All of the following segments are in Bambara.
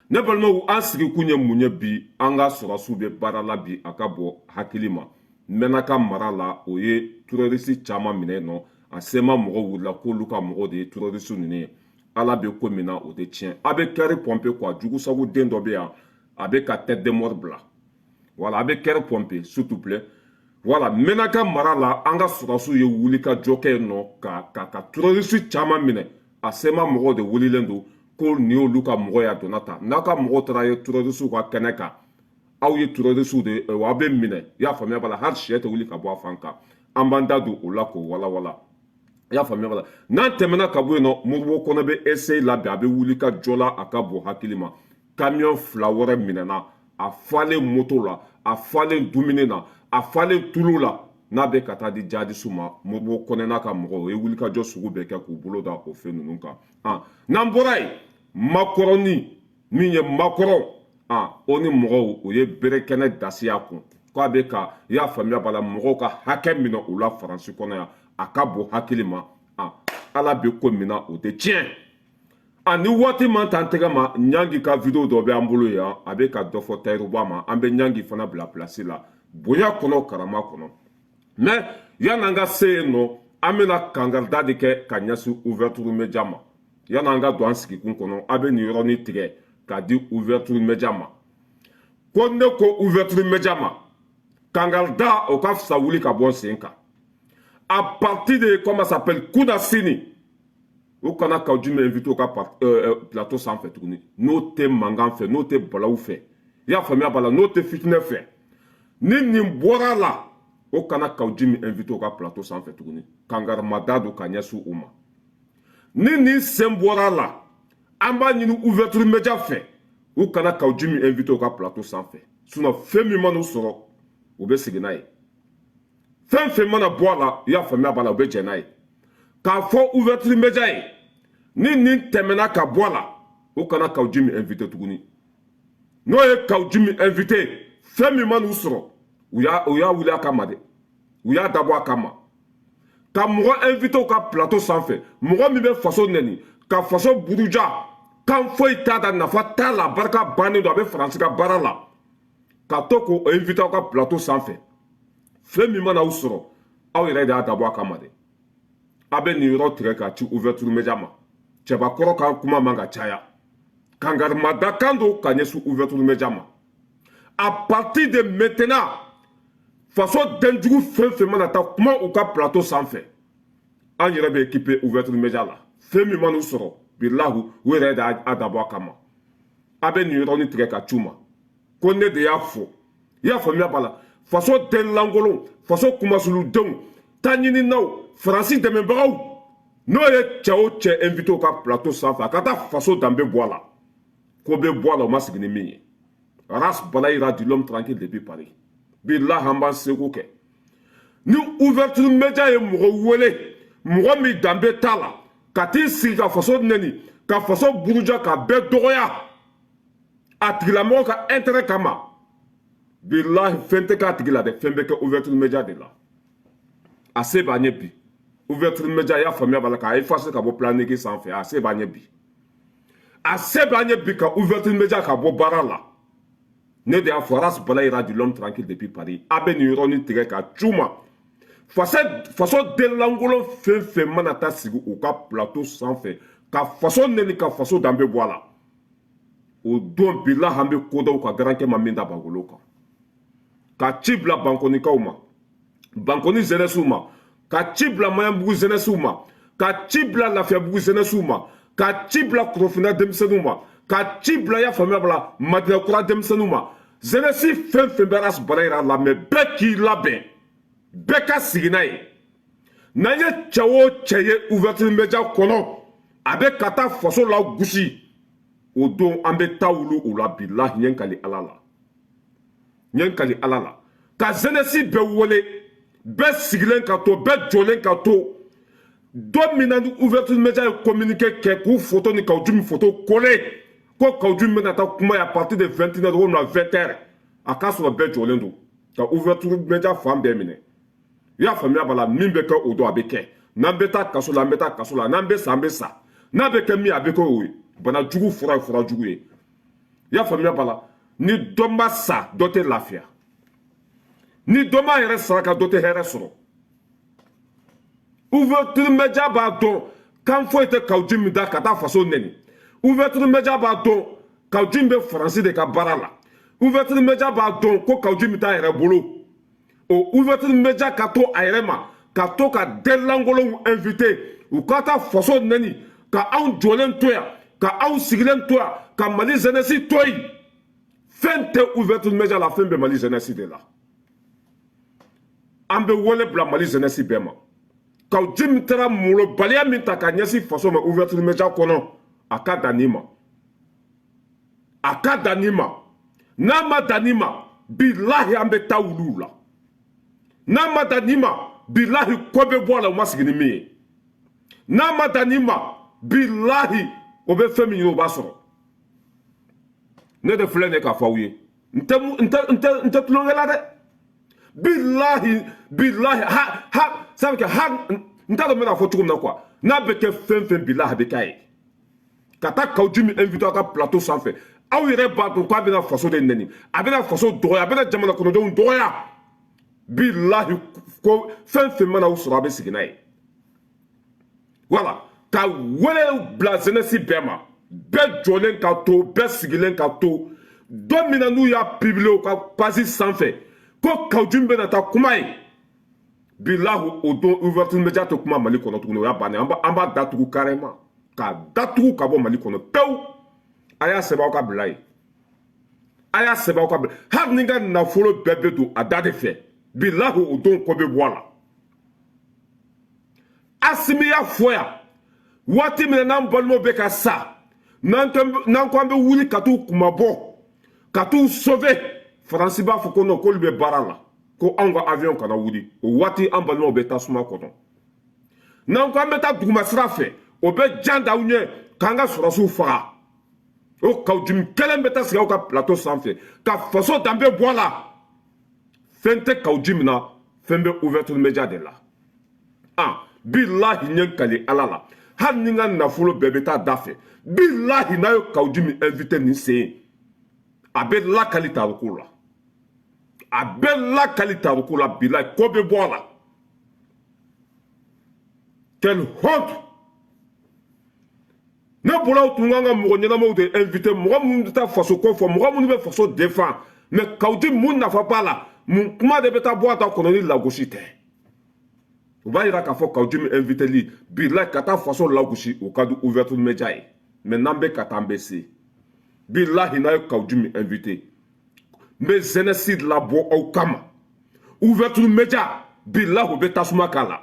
ne balima an sigi kun ye mun ye bi an ka sɔrɔsiw bɛ baara la bi a ka bɔ hakili ma mɛnna ka mara la o ye terroriste caman minɛ nɔ a sema mɔgɔ wulila k'olu ka mɔgɔ de ye terroriste ninnu ye ala bɛ ko min na o tɛ tiɲɛ a bɛ kɛri pɔnpe quoi jugusago den dɔ bɛ yan a bɛ ka tête de mort bila voilà a bɛ kɛri pɔnpe s'il te plaît voilà mɛnna ka mara la an ka sɔrɔsiw ye wuli ka jɔ kɛ yen nɔ ka terroriste caman minɛ a sema mɔgɔ de wulilen don ko nin y'olu ka mɔgɔ y'a donna ta n'a ka mɔgɔ taara ye terroriste ka kɛnɛ kan aw ye terroriste de aw bɛ minɛ i y'a faamuya bala hali sɛ tɛ wuli ka bɔ a fan kan an b'an da don o la k'o walawala i y'a faamuya bala n'an tɛmɛna ka bɔ yen nɔ Modibo Kɔnɛ bɛ essayer labɛn a bɛ wuli ka jɔ la a ka bɔ hakili ma camion fila wɛrɛ minɛna a falen moto la a falen dumuni na a falen tulu la n'a bɛ ka taa di jihadisiw ma Modibo Kɔnɛ n'a ka mɔgɔw o ye wuli ka jɔ sugu bɛɛ kɛ k'u bolo da o fɛn ninnu kan n'an bɔra yen makɔrɔni min ye makɔrɔ o ni mɔgɔw o ye berekɛnɛ dasi a kun k'a bɛ ka i y'a faamuya bala mɔgɔw ka hakɛ minɛ u la Faransi kɔnɔ yan a ka bɔ hakili ma ala bɛ ko min na o tɛ tiɲɛ ni waati man t'an tɛgɛ ma Ɲangi ka video dɔ bɛ an bolo yan a bɛ ka dɔ fɔ Tayiruba ma an bɛ Ɲangi fana bila place la bonya kɔnɔ karama kɔnɔ mais yan'an ka se yen nɔ an bɛna kangarida de kɛ ka ɲɛsin ouverture média ma yan'an ka don an sigikun kɔnɔ a bɛ nin yɔrɔnin tigɛ k'a di ouverture média ma ko ne ko ouverture média ma kangarida o ka fisa wuli ka bɔ sen kan à partir de comment ça s'appelle Kudasini o kana ka jumɛn invité o ka plateau sanfɛ tuguni n'o tɛ mankan fɛ n'o tɛ balawu fɛ i y'a faamuya bala n'o tɛ fitinɛ fɛ ni nin bɔra la o kana ka jumɛn invité o ka plateau sanfɛ tuguni kangarima da don ka ɲɛsin u ma ni nin sen bɔra la an b'a ɲini ouverture média fɛ u kana ka jumɛn invité o ka plateau sanfɛ sinon fɛn min ma n'u sɔrɔ u bɛ segin n'a ye fɛn fɛn mana bɔ a la i y'a faamuya b'a la u bɛ jɛn n'a ye k'a fɔ ouverture média ye ni nin tɛmɛna ka bɔ a la o kana ka jumɛn invité tuguni n'o ye ka jumɛn invité fɛn min ma n'u sɔrɔ u y'a wuli a kama dɛ u y'a dabɔ a kama ka mɔgɔ invité o ka plateau sanfɛ mɔgɔ min bɛ faso nɛni ka faso buruja kan foyi t'a da nafa t'a la barika bannen don a bɛ Faransi ka baara la ka to k'o invité aw ka plateau sanfɛ fɛn min mana aw sɔrɔ aw yɛrɛ de y'a dabɔ a kama dɛ a bɛ nin yɔrɔ tigɛ ka ci ouverture média ma cɛbakɔrɔ ka kuma man ka caya kangarimada kan don ka ɲɛsin ouverture média ma à partir de maintenant faso denjugu fɛn fɛn mana taa kuma u ka plateau sanfɛ an yɛrɛ bɛ équiper ouverture média la fɛn min mana u sɔrɔ bilahu u yɛrɛ de y'a dabɔ a kama a bɛ nin yɔrɔnin tigɛ ka ci u ma ko ne de y'a fɔ i y'a faamuya b'a la faso denlankolon faso kumasuludenw taɲininaw Faransi dɛmɛbagaw n'o ye cɛ o cɛ invité o ka plateau sanfɛ a ka taa faso danbe bɔ a la ko bɛ bɔ a la o ma sigi ni min ye race balayira du l'homme tranquille depuis Paris bilahi an b'an seko kɛ ni ouverture média ye mɔgɔ wele mɔgɔ min danbe t'a la ka t'i sigi ka faso nɛni ka faso buruja ka bɛɛ dɔgɔya a tigilamɔgɔ ka intérêt kama bilahi fɛn tɛ k'a tigi la dɛ fɛn bɛ kɛ ouverture média de la a se b'an ye bi ouverture média y'a faamuya b'a la k'a effacer ka bɔ planning sanfɛ a se b'an ye bi a se b'an ye bi ka ouverture média ka bɔ baara la ne de y'a fɔ race balayira du l'homme tranquille depuis Paris a bɛ nin yɔrɔnin tigɛ ka c'u ma faso denlankolon fɛn fɛn mana taa sigi u ka plateau sanfɛ ka faso nɛni ka faso danbe bɔ a la o don bilahi an bɛ kodaw ka garankɛ ma min da bagolo kan ka ci bila bankonikaw ma bankoni jeunesse ma ka ci bila Maɲanbugu jeunesse ma ka ci bila Lafiyabugu jeunesse ma ka ci bila Korofina denmisɛnninw ma ka ci bila y'a faamuya bala Madina Kura denmisɛnninw ma jeunesse fɛn fɛn bɛ race balayira la mais bɛɛ k'i labɛn bɛɛ ka sigi n'a ye n'an ye cɛ o cɛ ye ouverture média kɔnɔ a bɛ ka taa faso la gosi o don an bɛ taa wuli o la bilahi n ye n kali ala la n ye n kali ala la ka jeunesse bɛɛ wele bɛɛ sigilen ka to bɛɛ jɔlen ka to don min na ni ouverture média ye communiqué kɛ k'u photo ni Kawujumi photo collé ko Kawujumi bɛna taa kuma ye à partir de 21h ou 20h a k'a sɔrɔ bɛɛ jɔlen don ka ouverture média fan bɛɛ minɛ i y'a faamuya b'a la min bɛ kɛ o don a bɛ kɛ n'an bɛ taa kaso la an bɛ taa kaso la n'an bɛ sa an bɛ sa n'a bɛ kɛ min a bɛ kɛ o ye bana jugu fura ye fura jugu ye y'a faamuya b'a la ni dɔ ma sa dɔ tɛ lafiya ni dɔ ma yɛrɛ saraka dɔ tɛ hɛrɛ sɔrɔ ouverture média b'a dɔn kan foyi tɛ Kawji min da ka taa faso nɛni ouverture média b'a dɔn Kawji bɛ faransi de ka baara la ouverture média b'a dɔn ko Kawji min t'a yɛrɛ bolo o ouverture média ka to a yɛrɛ ma ka to ka dɛlankolonw invité u ka taa faso nɛni ka anw jɔlen to yan ka anw sigilen to yan ka Mali jeunesse to yen fɛn tɛ ouverture média la fɛn bɛ Mali jeunesse de la an bɛ wele bila Mali jeunesse bɛɛ ma Kawji min taara molobaliya min ta ka ɲɛsin faso ma ouverture média kɔnɔ a ka dan nin ma a ka dan nin ma n'a ma dan nin ma bilahi an bɛ taa wuluw la n'a ma dan nin ma bilahi kɔ bɛ bɔ a la u ma sigi ni min ye n'a ma dan nin ma bilahi o bɛ fɛn min ɲini o b'a sɔrɔ ne de filɛ nin ye k'a fɔ aw ye n tɛ tulonkɛ la dɛ bilahi bilahi ha ça veut dire ha n t'a dɔn n bɛna fɔ cogo min na quoi n'a bɛ kɛ fɛn fɛn bilahi a bɛ k'a ye ka taa Kawji min invité a ka plateau sanfɛ aw yɛrɛ b'a dɔn k'a bɛna faso de nɛni a bɛna faso dɔgɔya a bɛna jamana kɔnɔdenw dɔgɔya bilahi ko fɛn fɛn mana aw sɔrɔ a bɛ sigi n'a ye voilà ka wele bila jeunesse bɛɛ ma bɛɛ jɔlen ka to bɛɛ sigilen ka to dɔ min na n'u y'a publier u ka page sanfɛ ko Kawji bɛna taa kuma ye bilahu o don ouverture média tɛ kuma Mali kɔnɔ tuguni o y'a bannen an b'a datugu carrément k'a datugu ka bɔ Mali kɔnɔ pewu a y'a sɛbɛn aw ka bila ye a y'a sɛbɛn aw ka bila hali ni ka nafolo bɛɛ bɛ don a da de fɛ bilahu o don kɔ bɛ bɔ a la Asimi y'a fɔ yan waati min na n'an balimaw bɛ ka sa n'an ko an bɛ wuli ka t'u kumabɔ ka t'u sauver faransi b'a fɔ ko non k'olu bɛ baara la ko anw ka avion kana wuli o waati an balimaw bɛ tasuma kɔnɔ n'an ko an bɛ taa duguma sira fɛ o bɛ jan d'aw ɲɛ k'an ka sɔrɔsiw faga o Kawji kelen bɛ taa sigi aw ka plateau sanfɛ ka faso danbe bɔ a la fɛn tɛ Kawji min na fɛn bɛ ouverture média de la bilahi ɲɛ kali ala la hali ni n ka nafolo bɛɛ bɛ taa da fɛ bilahi n'a ye Kawji min invité nin sen a bɛ lakali tariku la a bɛ lakali tariku la bilahi ko bɛ bɔ a la quelle honte ne bolo aw tun kan ka mɔgɔ ɲɛnamaw de invité mɔgɔ minnu bɛ taa faso ko fɔ mɔgɔ minnu bɛ faso défend mais Kawji mun nafa b'a la mun kuma de bɛ taa bɔ a ta kɔnɔ ni lagosi tɛ u b'a yira k'a fɔ Kawji min invité li bilahi ka taa faso lagosi o ka di ouverture média ye mais n'an bɛ ka taa an bɛ se bilahi n'a ye Kawji min invité n bɛ jeunesse labɔ aw kama ouverture média bilahi u bɛ tasuma k'a la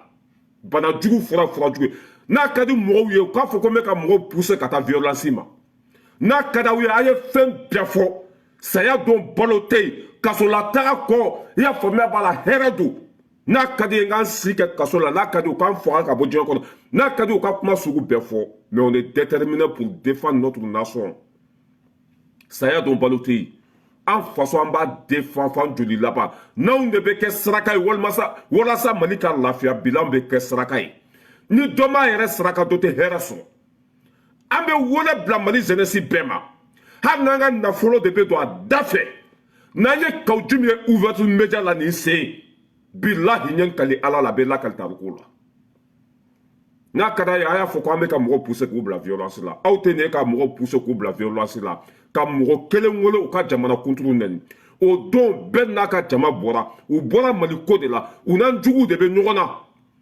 bana jugu fɔra jugu n'a ka di mɔgɔw ye u k'a fɔ ko n bɛ ka mɔgɔw pousser ka taa violence ma n'a ka di aw ye a ye fɛn bɛɛ fɔ saya don balo tɛ yen kasolataga kɔ i y'a faamuya b'a la hɛrɛ don n'a ka di ye n k'an sigi kɛ kaso la n'a ka di u k'an faga ka bɔ diɲɛ kɔnɔ n'a ka di u ka kuma sugu bɛɛ fɔ mais on est déterminé pour défendre notre nation saya don balo tɛ yen an faso an b'a défend f'an joli laban n'anw de bɛ kɛ saraka ye walasa Mali ka lafiya bila an bɛ kɛ saraka ye ni dɔ m'a yɛrɛ saraka dɔ tɛ hɛrɛ sɔrɔ an bɛ wele bila Mali jeunesse bɛɛ ma hali n'an ka nafolo de bɛ don a da fɛ n'an ye Kawji min ye ouverture média la nin sen bilahi ɲɛ kali ala la a bɛ lakali tariku la n'a ka d'a ye a y'a fɔ ko an bɛ ka mɔgɔw pousser k'u bila violence la aw tɛ nin ye ka mɔgɔw pousser k'u bila violence la ka mɔgɔ kelen wele u ka jamana kuntigi nɛni o don bɛɛ n'a ka jama bɔra u bɔra Mali ko de la u n'an juguw de bɛ ɲɔgɔn na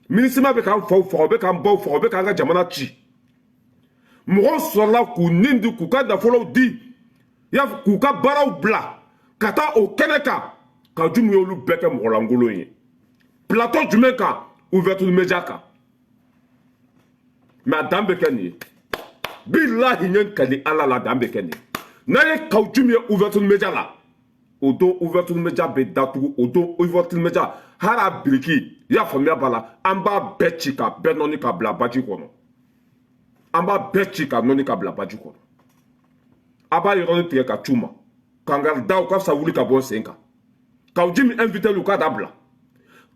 minisima bɛ k'an faw faga u bɛ k'an baw faga u bɛ k'an ka jamana ci mɔgɔw sɔrɔla k'u nin di k'u ka nafolow di k'u ka baaraw bila ka taa o kɛnɛ kan Kawji min y'olu bɛɛ kɛ mɔgɔlankolon ye plateau jumɛn kan ouverture média kan mais a dan bɛ kɛ nin ye bilahi ɲɛ kali ala la a dan bɛ kɛ nin ye n'a ye Kawji min ye ouverture média la o don ouverture média bɛ datugu o don ouverture média hali a biriki i y'a faamuya b'a la an b'a bɛɛ ci ka bɛɛ nɔni ka bila baji kɔnɔ an b'a bɛɛ ci ka nɔni ka bila baji kɔnɔ a b'a yɔrɔnin tigɛ ka c'u ma kangari da u ka fisa wuli ka bɔ sen kan Kawji min invité lu k'a dabila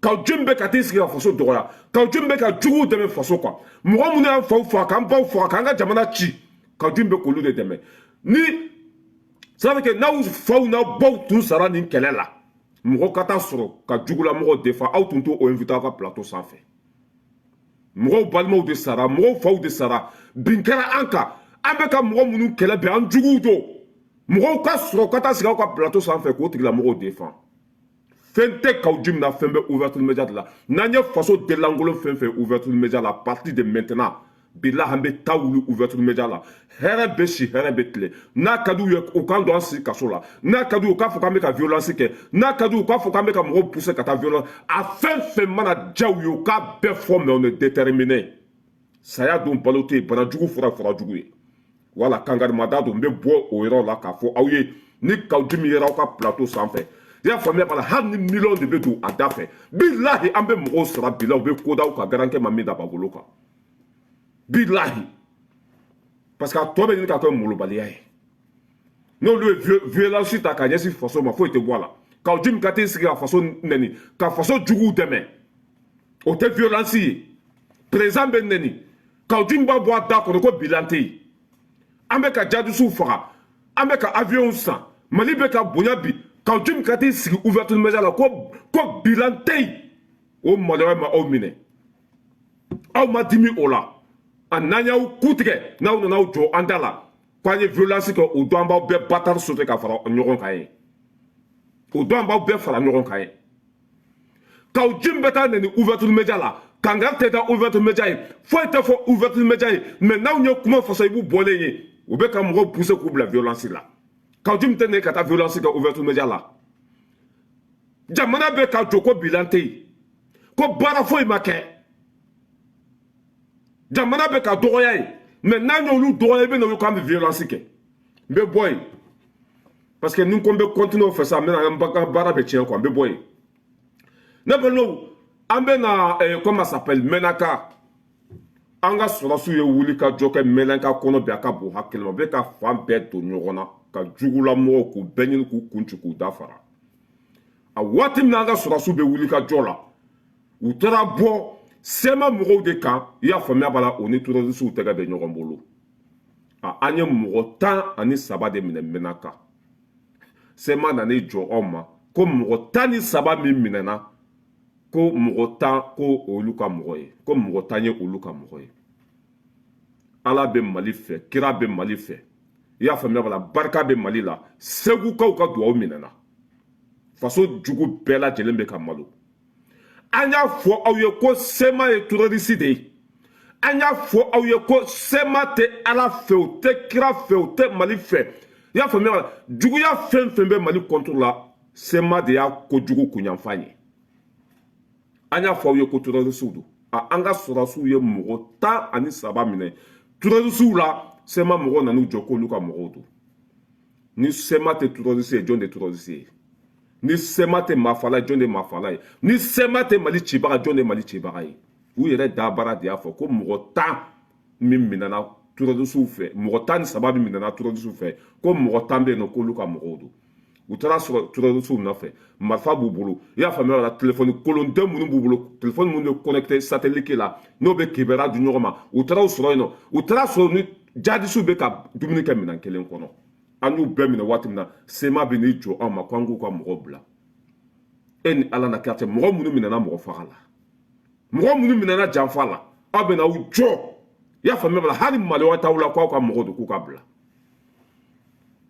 Kawji min bɛ ka t'i sigi ka faso dɔgɔya Kawji min bɛ ka juguw dɛmɛ faso kan mɔgɔ minnu y'an faw faga k'an baw faga k'an ka jamana ci Kawji min bɛ k'olu de dɛmɛ ni ça veut dire que n'aw faw na baw tun sara nin kɛlɛ la mɔgɔ ka taa sɔrɔ ka jugula mɔgɔ defa aw tun t'o invité aw ka plateau sanfɛ mɔgɔw balimaw de sara mɔgɔw faw de sara bin kɛra an kan an bɛ ka mɔgɔ minnu kɛlɛ bi an juguw do mɔgɔw ka sɔrɔ ka taa sigi aw ka plateau sanfɛ k'o tigila mɔgɔw defan fɛn tɛ k'aw ji min na fɛn bɛ ouverture média de la n'an ye faso delankolon fɛn fɛn ouverture média la à partir de maintenant bilahi an bɛ taa wuli ouverture média la hɛrɛ bɛ si hɛrɛ bɛ tile n'a ka d'u ye u k'an don an sigi kaso la n'a ka d'u ye u k'a fɔ k'an bɛ ka violence kɛ n'a ka d'u ye u k'a fɔ k'an bɛ ka mɔgɔw pousser ka taa violence a fɛn fɛn mana diya u ye u k'a bɛɛ fɔ mais on est déterminé saya don balo tɛ yen bana jugu fɔra fɔra jugu ye wala kangarimada don n bɛ bɔ o yɔrɔ la k'a fɔ aw ye ni kaw dimi yera aw ka plateau sanfɛ i y'a faamuya bala hali ni miliyɔn de bɛ don a da fɛ bilahi an bɛ mɔgɔw sara bila u bɛ ko d'aw kan garankɛ ma min da bolo kan bilahi parce que a tɔ bɛ ɲini ka kɛ molobaliya ye n'olu ye violence ta ka ɲɛsin faso ma foyi tɛ bɔ a la kaw dimi ka t'i sigi ka faso nɛni ka faso juguw dɛmɛ o tɛ violence ye président bɛ nɛni kaw dimi b'a bɔ a da kɔnɔ ko bilan tɛ yen an bɛ ka jadisuw faga an bɛ ka avion san mali bɛ ka bonya bi kaw dimi ka t'i sigi ouverture média la ko bilan tɛ yen o maloya ma aw minɛ aw ma dimi o la a n'an y'aw ku tigɛ n'aw nana aw jɔ an da la k'an ye violence kɛ o don an b'aw bɛɛ batari sauter ka fara ɲɔgɔn kan ye o don an b'aw bɛɛ fara ɲɔgɔn kan ye kaw dimi bɛ taa nɛni ouverture média la kankan tɛ taa ouverture média ye foyi tɛ fɔ ouverture média ye mais n'aw ye kuma fɔ sa i b'u bɔlen ye u bɛ ka mɔgɔw pousser k'u bila violence la kaw dimi tɛ ne ka taa violence kɛ ouverture média la jamana bɛ ka jɔ ko bilan tɛ yen ko baara foyi ma kɛ jamana bɛ ka dɔgɔya ye mais n'an y'olu dɔgɔya i bɛ na olu k'an bɛ violence kɛ n bɛ bɔ yen parce que ni ko n bɛ continuer o fɛ sa n bɛna n ka baara bɛ tiɲɛ quoi n bɛ bɔ yen ne balimaw an bɛ na comment ça s'appelle Menaka an ka sɔrɔsiw ye wuli ka jɔ kɛ Menaka kɔnɔ bi a ka bon hakili ma u bɛ ka fan bɛɛ don ɲɔgɔn na ka jugulamɔgɔw k'u bɛɛ ɲini k'u kun ci k'u dafara a waati min na an ka sɔrɔsiw bɛ wuli ka jɔ la u taara bɔ sema mɔgɔw de kan i y'a faamuya b'a la o ni terrorisiw tɛgɛ bɛ ɲɔgɔn bolo an ye mɔgɔ 13 de minɛ Menaka sema nan'i jɔ anw ma ko mɔgɔ 13 min minɛna ko mɔgɔ 10 ko olu ka mɔgɔ ye ko mɔgɔ 10 ye olu ka mɔgɔ ye ala bɛ mali fɛ kira bɛ mali fɛ i y'a faamuya b'a la barika bɛ mali la segukaw ka duwawu minɛna faso jugu bɛɛ lajɛlen bɛ ka malo an y'a fɔ aw ye ko sema ye terroriste de ye an y'a fɔ aw ye ko sema tɛ ala fɛ o tɛ kira fɛ o tɛ mali fɛ i y'a faamuya b'a la juguya fɛn fɛn bɛ mali contre la sema de y'a kojugu kunyanfan ye an y'a fɔ aw ye ko terrorisiw don an ka sɔrɔsiw ye mɔgɔ 13 minɛ terrorisiw la sema mɔgɔw nan'u jɔ k'olu ka mɔgɔw don ni sema tɛ terroriste ye jɔn de terroriste ye ni sema tɛ maafala ye jɔn de maafala ye ni sema tɛ mali cibaga jɔn de mali cibaga ye u yɛrɛ dabara de y'a fɔ ko mɔgɔ 10 min minɛna terrorisiw fɛ mɔgɔ 13 min minɛna terrorisiw fɛ ko mɔgɔ 10 bɛ yen nɔ k'olu ka mɔgɔw don u taara sɔrɔ terrorisiw nɔfɛ marifa b'u bolo i y'a faamuya la telefɔni kolon tɛ minnu b'u bolo telefɔni minnu bɛ connecté satellite la n'o bɛ kibaruya di ɲɔgɔn ma u taara u sɔrɔ yen nɔ u taara sɔrɔ ni jadisiw bɛ ka dumuni kɛ minɛn kelen kɔnɔ an y'u bɛɛ minɛ waati min na sema bɛ n'i jɔ anw ma k'an k'u ka mɔgɔw bila e ni ala na kira cɛ mɔgɔ minnu minɛna mɔgɔ faga la mɔgɔ minnu minɛna janfa la aw bɛ na aw jɔ i y'a faamuya la hali maloya t'aw la k'aw ka mɔgɔw don k'u ka bila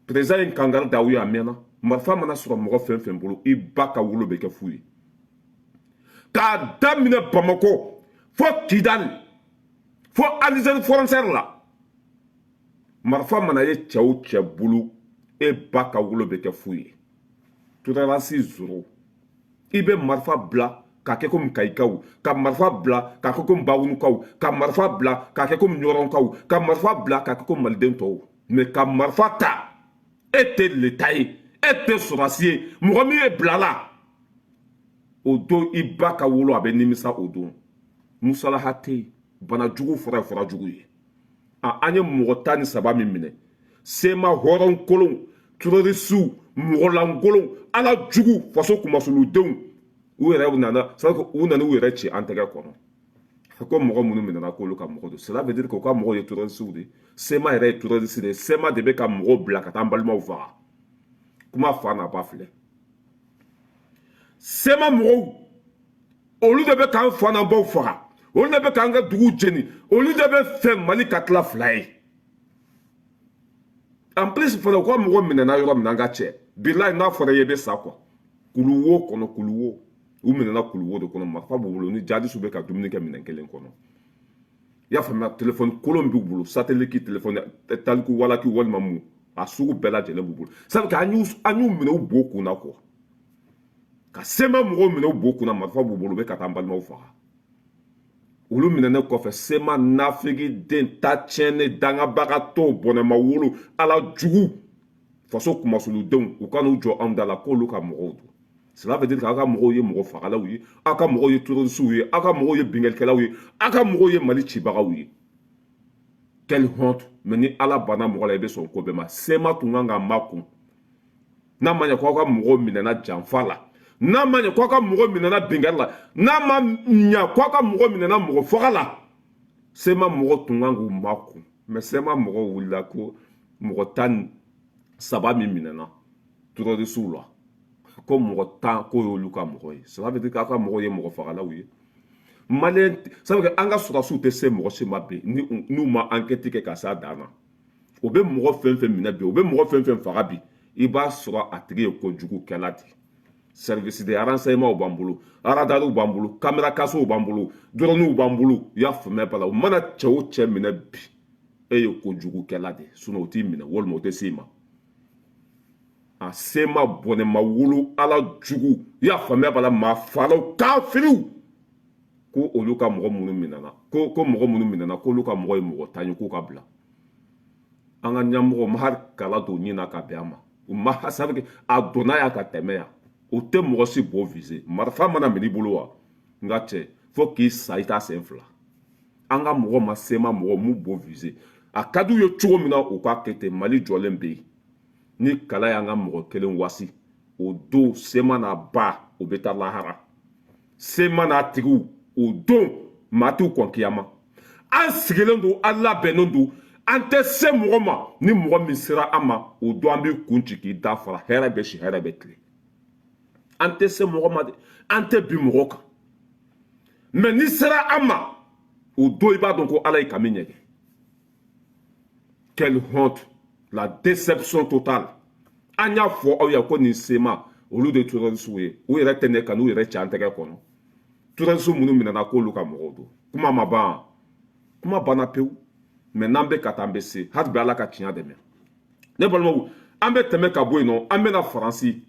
président ye kangari da aw ye a mɛnna marifa mana sɔrɔ mɔgɔ fɛn fɛn bolo i ba ka wolo bɛ kɛ fu ye k'a daminɛ Bamako fo Kidali fo Alizeri frontière la marifa mana ye cɛ o cɛ bolo e ba ka wolo bɛ kɛ fu ye tolérance zéro i bɛ marifa bila k'a kɛ komi Kayikaw ka marifa bila k'a kɛ komi Bawunukaw ka marifa bila k'a kɛ komi Ɲɔrɔnkaw ka marifa bila k'a kɛ komi maliden tɔw mais ka marifa ta e tɛ l'État ye e tɛ sɔrɔsi ye mɔgɔ min ye bilala o don i ba ka wolo a bɛ nimisa o don musalaha tɛ yen bana jugu fɔra ye fɔra jugu ye an ye mɔgɔ 13 min minɛ sema hɔrɔn kolon terrorisiw mɔgɔlankolon ala jugu faso kumasuludenw u yɛrɛ nana u nana u yɛrɛ ci an tɛgɛ kɔnɔ ko mɔgɔ minnu minɛna k'olu ka mɔgɔ don cela veut dire que u ka mɔgɔw ye terrorisiw de sema yɛrɛ ye terroriste de sema de bɛ ka mɔgɔw bila ka taa an balimaw faga kuma fa n'a ba filɛ sema mɔgɔw olu de bɛ k'an fa n'an baw faga olu de bɛ k'an ka dugu jeni olu de bɛ fɛ Mali ka tila fila ye en plus fana ko mɔgɔ minɛna yɔrɔ min na an ka cɛ bilahi n'a fɔra i ye i bɛ sa quoi kulu wo kɔnɔ kulu wo u minɛna kulu wo de kɔnɔ marifa b'u bolo ni jadisiw bɛ ka dumuni kɛ minɛn kelen kɔnɔ i y'a faamuya téléphone kolon b'u bolo satellite ki téléphone taliku walaki walima mun a sugu bɛɛ lajɛlen b'u bolo sabu an y'u minɛ u bo kunna quoi ka sema mɔgɔw minɛ u bo kunna marifa b'u bolo u bɛ ka taa an balimaw faga olu minɛnen kɔfɛ sema nafigi den ta tiɲɛnen dangabagatɔw bɔnɛma wolo ala jugu faso kumasuludenw u ka n'u jɔ anw da la k'olu ka mɔgɔw don cela veut dire k'aw ka mɔgɔw ye mɔgɔ fagalaw ye aw ka mɔgɔw ye terrorisiw ye aw ka mɔgɔw ye bingalikɛlaw ye aw ka mɔgɔw ye Mali cibagaw ye quelle honte mais ni ala banna mɔgɔ la i bɛ sɔn ko bɛɛ ma sema tun kan ka makun n'a ma ɲɛ k'aw ka mɔgɔw minɛna janfa la n'a ma ɲɛ k'aw ka mɔgɔ minɛna bingali la n'a ma ɲɛ k'aw ka mɔgɔ minɛna mɔgɔ faga la sema mɔgɔ tun kan k'u makun mais sema mɔgɔ wulila ko mɔgɔ 13 min minɛna terrorisiw la ko mɔgɔ 10 ko y'olu ka mɔgɔ ye cela veut dire k'aw ka mɔgɔw ye mɔgɔ fagalaw ye maliyɛn sabu kɛ an ka sɔrɔdasiw tɛ se mɔgɔ si ma bi n'u ma enquête kɛ ka s'a dan na o bɛ mɔgɔ fɛn fɛn minɛ bi o bɛ mɔgɔ fɛn fɛn faga bi i b'a sɔrɔ a tigi ye kojugukɛla de service de renseignement b'an bolo radariw b'an bolo caméra kasow b'an bolo droniw b'an bolo i y'a faamuya b'a la u mana cɛ o cɛ minɛ bi e ye kojugukɛla de sinon o t'i minɛ walima o tɛ se i ma a sema bɔnɛma wolo ala jugu i y'a faamuya b'a la maa falaw kafiriw ko olu ka mɔgɔ minnu minɛna ko mɔgɔ minnu minɛna k'olu ka mɔgɔ ye mɔgɔ 10 ye k'u ka bila an ka ɲɛmɔgɔ ma hali kala don ɲin na ka bɛn a ma u ma sabu a donna yan ka tɛmɛ yan o tɛ mɔgɔ si b'o viser marifa mana minɛ i bolo wa n ka cɛ fo k'i sa i t'a sen fila an ka mɔgɔ ma sema mɔgɔ m'u b'o viser a ka d'u ye cogo min na u k'a kɛ ten Mali jɔlen bɛ yen ni kala y'an ka mɔgɔ kelen wasi o don sema n'a ba o bɛ taa lahara sema n'a tigiw o don maa t'u kɔn kiyama an sigilen don an labɛnnen don an tɛ se mɔgɔ ma ni mɔgɔ min sera an ma o don an bɛ kun ci k'i da fara hɛrɛ bɛ si hɛrɛ bɛ tile an tɛ se mɔgɔ ma de an tɛ bin mɔgɔ kan mais ni sera an ma o don i b'a dɔn ko ala ye kami ɲɛgɛn quelle honte la déception totale an y'a fɔ aw ye ko nin sema olu de terrorisiw ye u yɛrɛ tɛ ne kan n'u yɛrɛ cɛ an tɛgɛ kɔnɔ terrorisiw minnu minɛna k'olu ka mɔgɔw don kuma ma ban kuma banna pewu mais n'an bɛ ka taa an bɛ se hali bi ala ka tiɲɛ dɛmɛ ne balimaw an bɛ tɛmɛ ka bɔ yen nɔ an bɛna faransi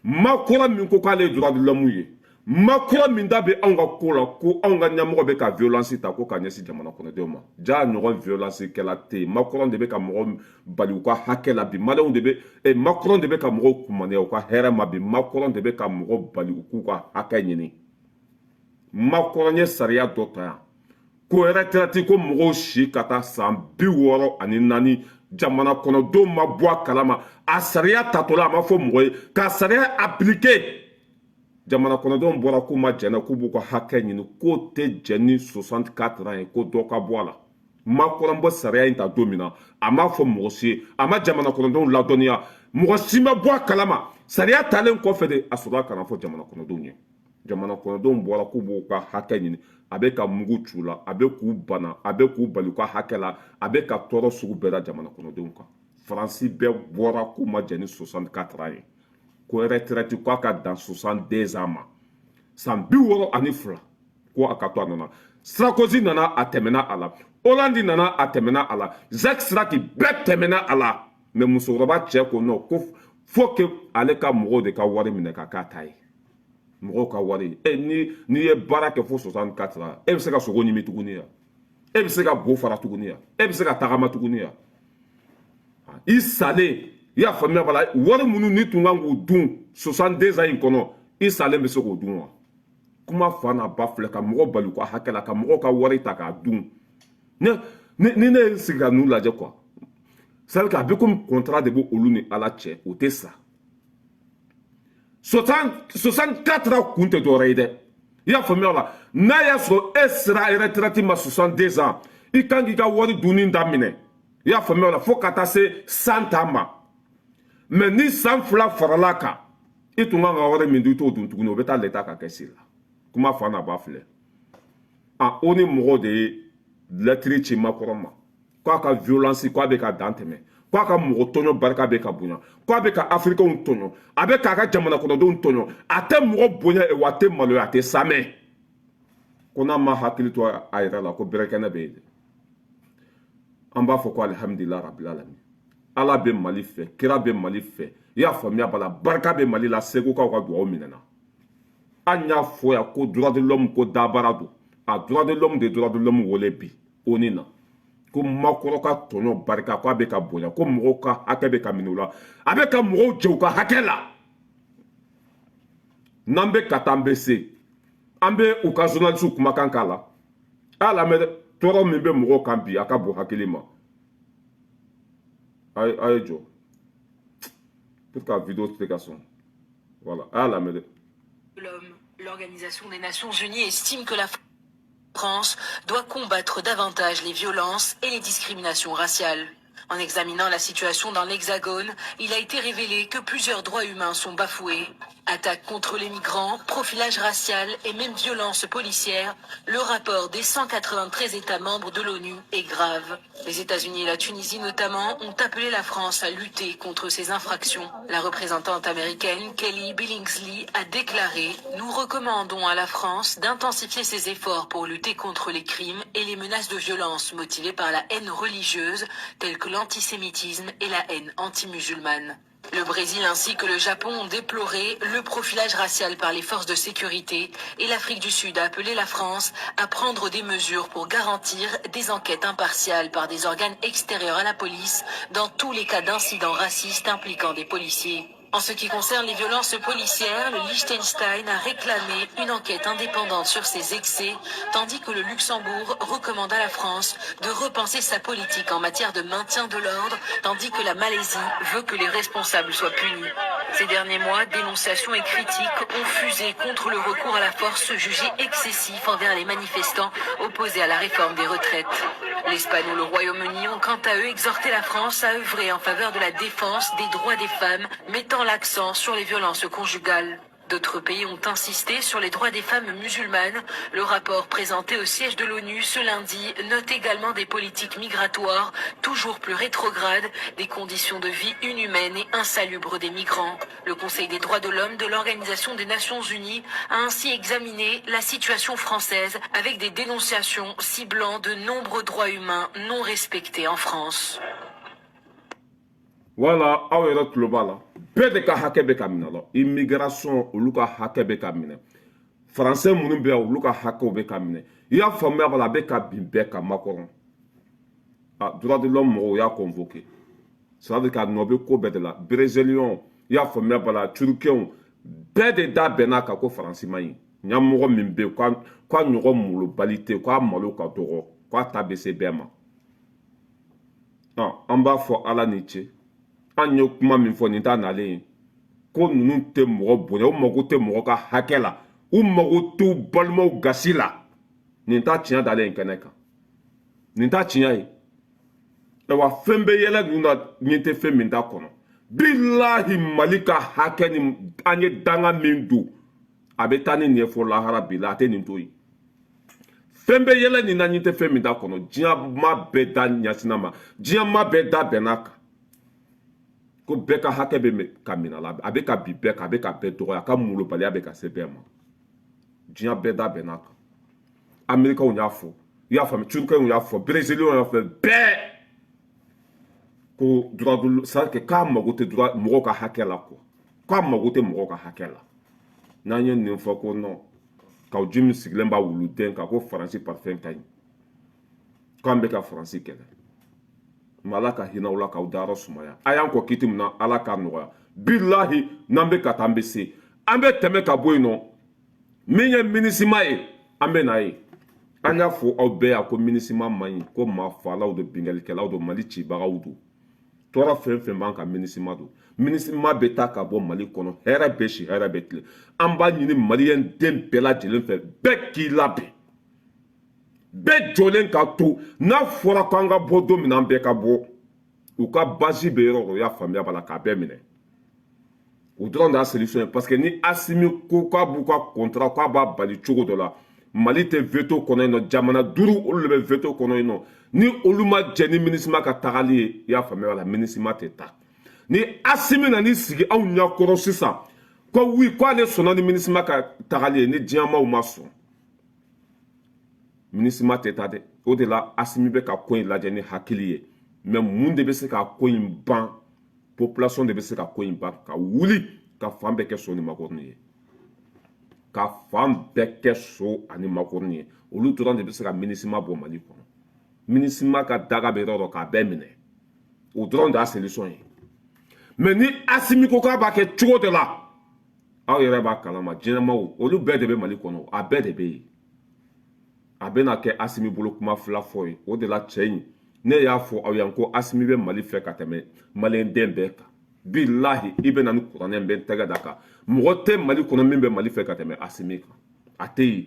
makura min ko k'ale ye droit de l'homme ye makura min da bɛ anw ka ko la ko anw ka ɲɛmɔgɔ bɛ ka violence ta ko ka ɲɛsin jamana kɔnɔdenw ma ja ɲɔgɔn violence kɛla tɛ yen makura de bɛ ka mɔgɔ bali u ka hakɛ la bi maliyɛnw de bɛ makura de bɛ ka mɔgɔw kumaniya u ka hɛrɛ ma bi makura de bɛ ka mɔgɔw bali u k'u ka hakɛ ɲini makura ye sariya dɔ ta yan ko retraite ko mɔgɔw si ka taa san 64 jamana kɔnɔdenw ma bɔ a kalama a sariya tatɔla a ma fɔ mɔgɔ ye ka sariya appliquer jamana kɔnɔdenw bɔra k'u ma jɛnɛ k'u b'u ka hakɛ ɲini k'o tɛ jɛ ni 64 ans ye ko dɔ ka bɔ a la makɔrɔnbɔ sariya in ta don min na a m'a fɔ mɔgɔ si ye a ma jamana kɔnɔdenw ladɔnniya mɔgɔ si ma bɔ a kalama sariya talen kɔfɛ de a sɔrɔla ka na fɔ jamana kɔnɔdenw ye jamana kɔnɔdenw bɔra k'u b'u ka hakɛ ɲini a bɛ ka mugu c'u la a bɛ k'u bana a bɛ k'u bali u ka hakɛ la a bɛ ka tɔɔrɔ sugu bɛɛ la jamana kɔnɔdenw kan faransi bɛɛ bɔra k'u ma jɛ ni 64 ans ye ko retraite k'a ka dan 62 ans ma san 62 ko a ka to a nana Sarkozy nana a tɛmɛna a la Hollande nana a tɛmɛna a la Jacques Chirac bɛɛ tɛmɛna a la mais musokɔrɔba cɛ ko non ko faut que ale ka mɔgɔw de ka wari minɛ ka k'a ta ye mɔgɔw ka wari n'i ye baara kɛ fo 64 ans e bɛ se ka sogo ɲimi tuguni ya e bɛ se ka bo fara tuguni ya e bɛ se ka tagama tuguni ya i salen i y'a faamuya b'a la wari minnu ni tun kan k'u dun 62 ans in kɔnɔ i salen bɛ se k'o dun wa kuma fa n'a ba filɛ ka mɔgɔ bali u ka hakɛ la ka mɔgɔw ka wari ta k'a dun ni ne ye sigi ka n'u lajɛ quoi c'est à dire que a bɛ komi contrat de bɛ olu ni ala cɛ o tɛ sa 64 ans kun tɛ dɔwɛrɛ ye dɛ i y'a faamuya la n'a y'a sɔrɔ e sera retraite ma 62 ans i kan k'i ka wari dunni daminɛ i y'a faamuya la fo ka taa se 100 ans ma mais ni san fila farala kan i tun kan ka wari min di i t'o dun tuguni o bɛ taa leta ka kɛsi la kuma fa n'a ba filɛ o ni mɔgɔw de ye lɛtiri ci makɔrɔ ma k'a ka violence k'a bɛ ka dan tɛmɛ k'a ka mɔgɔ tɔɲɔ barika bɛ ka bonya k'a bɛ ka afirikɛnw tɔɲɔ a bɛ k'a ka jamana kɔnɔdenw tɔɲɔ a tɛ mɔgɔ bonya wa a tɛ maloya a tɛ samɛ ko n'a ma hakili to a yɛrɛ la ko bɛrɛkɛnɛ bɛ yen dɛ an b'a fɔ ko alihamudulila rabil alamin ala bɛ mali fɛ kira bɛ mali fɛ i y'a faamuya bala barika bɛ mali la segukaw ka dugawu minɛna an y'a fɔ yan ko droit de l'homme ko dabara don a droit de l'homme de droit de l'homme wele bi oni na ko makɔrɔ ka tɔɲɔ barika ko a bɛ ka bonya ko mɔgɔw ka hakɛ bɛ ka minɛ u la a bɛ ka mɔgɔw jɛ u ka hakɛ la n'an bɛ ka taa an bɛ se an bɛ u ka journaliste kumakan k'a la a lamɛn dɛ tɔɔrɔ min bɛ mɔgɔw kan bi a ka bon hakili ma a ye jɔ pour que la vidéo te ka sɔn voilà a y'a lamɛn dɛ. L'Organisation des Nations Unies estime que la France doit combattre davantage les violences et les discriminations raciales. En examinant la situation dans l'Hexagone, il a été révélé que plusieurs droits humains sont bafoués. Attaques contre les migrants, profilage racial et même violences policières, le rapport des 193 États membres de l'ONU est grave. Les États-Unis et la Tunisie notamment ont appelé la France à lutter contre ces infractions. La représentante américaine Kelly Billingsley a déclaré « Nous recommandons à la France d'intensifier ses efforts pour lutter contre les crimes et les menaces de violence motivées par la haine religieuse, telles que l'antisémitisme et la haine anti-musulmane. » Le Brésil ainsi que le Japon ont déploré le profilage racial par les forces de sécurité et l'Afrique du Sud a appelé la France à prendre des mesures pour garantir des enquêtes impartiales par des organes extérieurs à la police dans tous les cas d'incidents racistes impliquant des policiers. En ce qui concerne les violences policières, le Liechtenstein a réclamé une enquête indépendante sur ces excès, tandis que le Luxembourg recommande à la France de repenser sa politique en matière de maintien de l'ordre, tandis que la Malaisie veut que les responsables soient punis. Ces derniers mois, dénonciations et critiques ont fusé contre le recours à la force jugé excessif envers les manifestants opposés à la réforme des retraites. L'Espagne ou le Royaume-Uni ont quant à eux exhorté la France à œuvrer en faveur de la défense des droits des femmes, mettant l'accent sur les violences conjugales. D'autres pays ont insisté sur les droits des femmes musulmanes. Le rapport présenté au siège de l'ONU ce lundi note également des politiques migratoires toujours plus rétrogrades, des conditions de vie inhumaines et insalubres des migrants. Le Conseil des droits de l'homme de l'Organisation des Nations Unies a ainsi examiné la situation française avec des dénonciations ciblant de nombreux droits humains non respectés en France. Voilà, aw yɛrɛ tulo b'a la bɛɛ de ka hakɛ bɛ ka minɛ la immigration olu ka hakɛ bɛ ka minɛ faransɛ minnu bɛ yan olu ka hakɛw bɛ ka minɛ i y'a faamuya bala a bɛ ka bin bɛɛ ka makɔrɔ droit de l'homme mɔgɔw y'a convoqué c'est à dire k'a nɔ bɛ ko bɛɛ de la brésiliens i y'a faamuya bala turukɛnw bɛɛ de da bɛnna kan ko faransi ma ɲi ɲɛmɔgɔ min bɛ yen k'a ɲɔgɔn molobali tɛ k'a malo ka dɔgɔ k'a ta bɛ se bɛɛ ma an b'a fɔ ala ni ce an ye kuma min fɔ nin t'a nalen ye ko ninnu tɛ mɔgɔ bonya u mago tɛ mɔgɔ ka hakɛ la u mago t'u balimaw gasi la nin t'a tiɲɛ dalen ye kɛnɛ kan nin t'a tiɲɛ ye ayiwa fɛn bɛ yɛlɛ ninnu na ɲɛ tɛ fɛn min t'a kɔnɔ bilahi mali ka hakɛ ni an ye danga min don a bɛ taa ni nin ye fɔ lahara bi la a tɛ nin to yen fɛn bɛ yɛlɛ nin na ɲɛ tɛ fɛn min t'a kɔnɔ diɲɛ maa bɛɛ da ɲɛsina ma diɲɛ maa bɛɛ da bɛnna kan ko bɛɛ ka hakɛ bɛ ka minɛ la a bɛ ka bin bɛɛ kan a bɛ ka bɛɛ dɔgɔya a ka molobaliya bɛ ka se bɛɛ ma diɲɛ bɛɛ da bɛnna kan amerikaw y'a fɔ i y'a faamu turukɛnw y'a fɔ brezilienw y'a fɔ bɛɛ ko droit de c'est à dire k'a mago tɛ mɔgɔw ka hakɛ la quoi k'a mago tɛ mɔgɔw ka hakɛ la n'an ye nin fɔ ko non k'aw ji min sigilen b'a wuluden kan ko faransi parfɛn ka ɲi k'an bɛ ka faransi kɛlɛ mais ala ka hinɛ aw la k'aw dayɔrɔ sumaya a y'an kɔ kiti min na ala k'a nɔgɔya bilahi n'an bɛ ka taa an bɛ se an bɛ tɛmɛ ka bɔ yen nɔ min ye minisima ye an bɛ na ye an y'a fɔ aw bɛɛ yan ko minisima man ɲi ko maa falaw don bingalikɛlaw don mali cibagaw don tɔɔrɔ fɛn fɛn b'an ka minisima don minisima bɛ taa ka bɔ mali kɔnɔ hɛrɛ bɛ si hɛrɛ bɛ tile an b'a ɲini maliyɛn den bɛɛ lajɛlen fɛ bɛɛ k'i labɛn bɛɛ jɔlen ka to n'a fɔra k'an ka bɔ don min na an bɛɛ ka bɔ u ka basi bɛ yɔrɔ o y'a faamuya b'a la k'a bɛɛ minɛ o dɔrɔn de y'a solution ye parce que ni Assimi ko k'a b'u ka contrat k'a b'a bali cogo dɔ la Mali tɛ veto kɔnɔ yen nɔ jamana 5 olu de bɛ veto kɔnɔ yen nɔ ni olu ma jɛ ni MINUSMA ka tagali ye i y'a faamuya la MINUSMA tɛ taa ni Assimi nan'i sigi anw ɲɛkɔrɔ sisan ko oui k'ale sɔnna ni MINUSMA ka tagali ye ni diɲɛmaaw ma sɔn MINUSMA tɛ taa dɛ o de la Assimi bɛ ka ko in lajɛ ni hakili ye mais mun de bɛ se ka ko in ban population de bɛ se ka ko in ban ka wuli ka fan bɛɛ kɛ so ni makɔrɔni ye ka fan bɛɛ kɛ so ani makɔrɔni ye olu dɔrɔn de bɛ se ka MINUSMA bɔ Mali kɔnɔ MINUSMA ka daga bɛ yɔrɔ dɔ k'a bɛɛ minɛ o dɔrɔn de y'a solution ye mais ni Assimi ko k'a b'a kɛ cogo de la aw yɛrɛ b'a kalama diɲɛmaaw olu bɛɛ de bɛ Mali kɔnɔ a bɛɛ de bɛ yen a bɛna kɛ Assimi bolo kuma fila fɔ ye o de la cɛ in ne y'a fɔ aw yan ko Assimi bɛ Mali fɛ ka tɛmɛ maliyɛn den bɛɛ kan bilahi i bɛ na ni kuranɛ n bɛ n tɛgɛ da kan mɔgɔ tɛ Mali kɔnɔ min bɛ Mali fɛ ka tɛmɛ Assimi kan a tɛ yen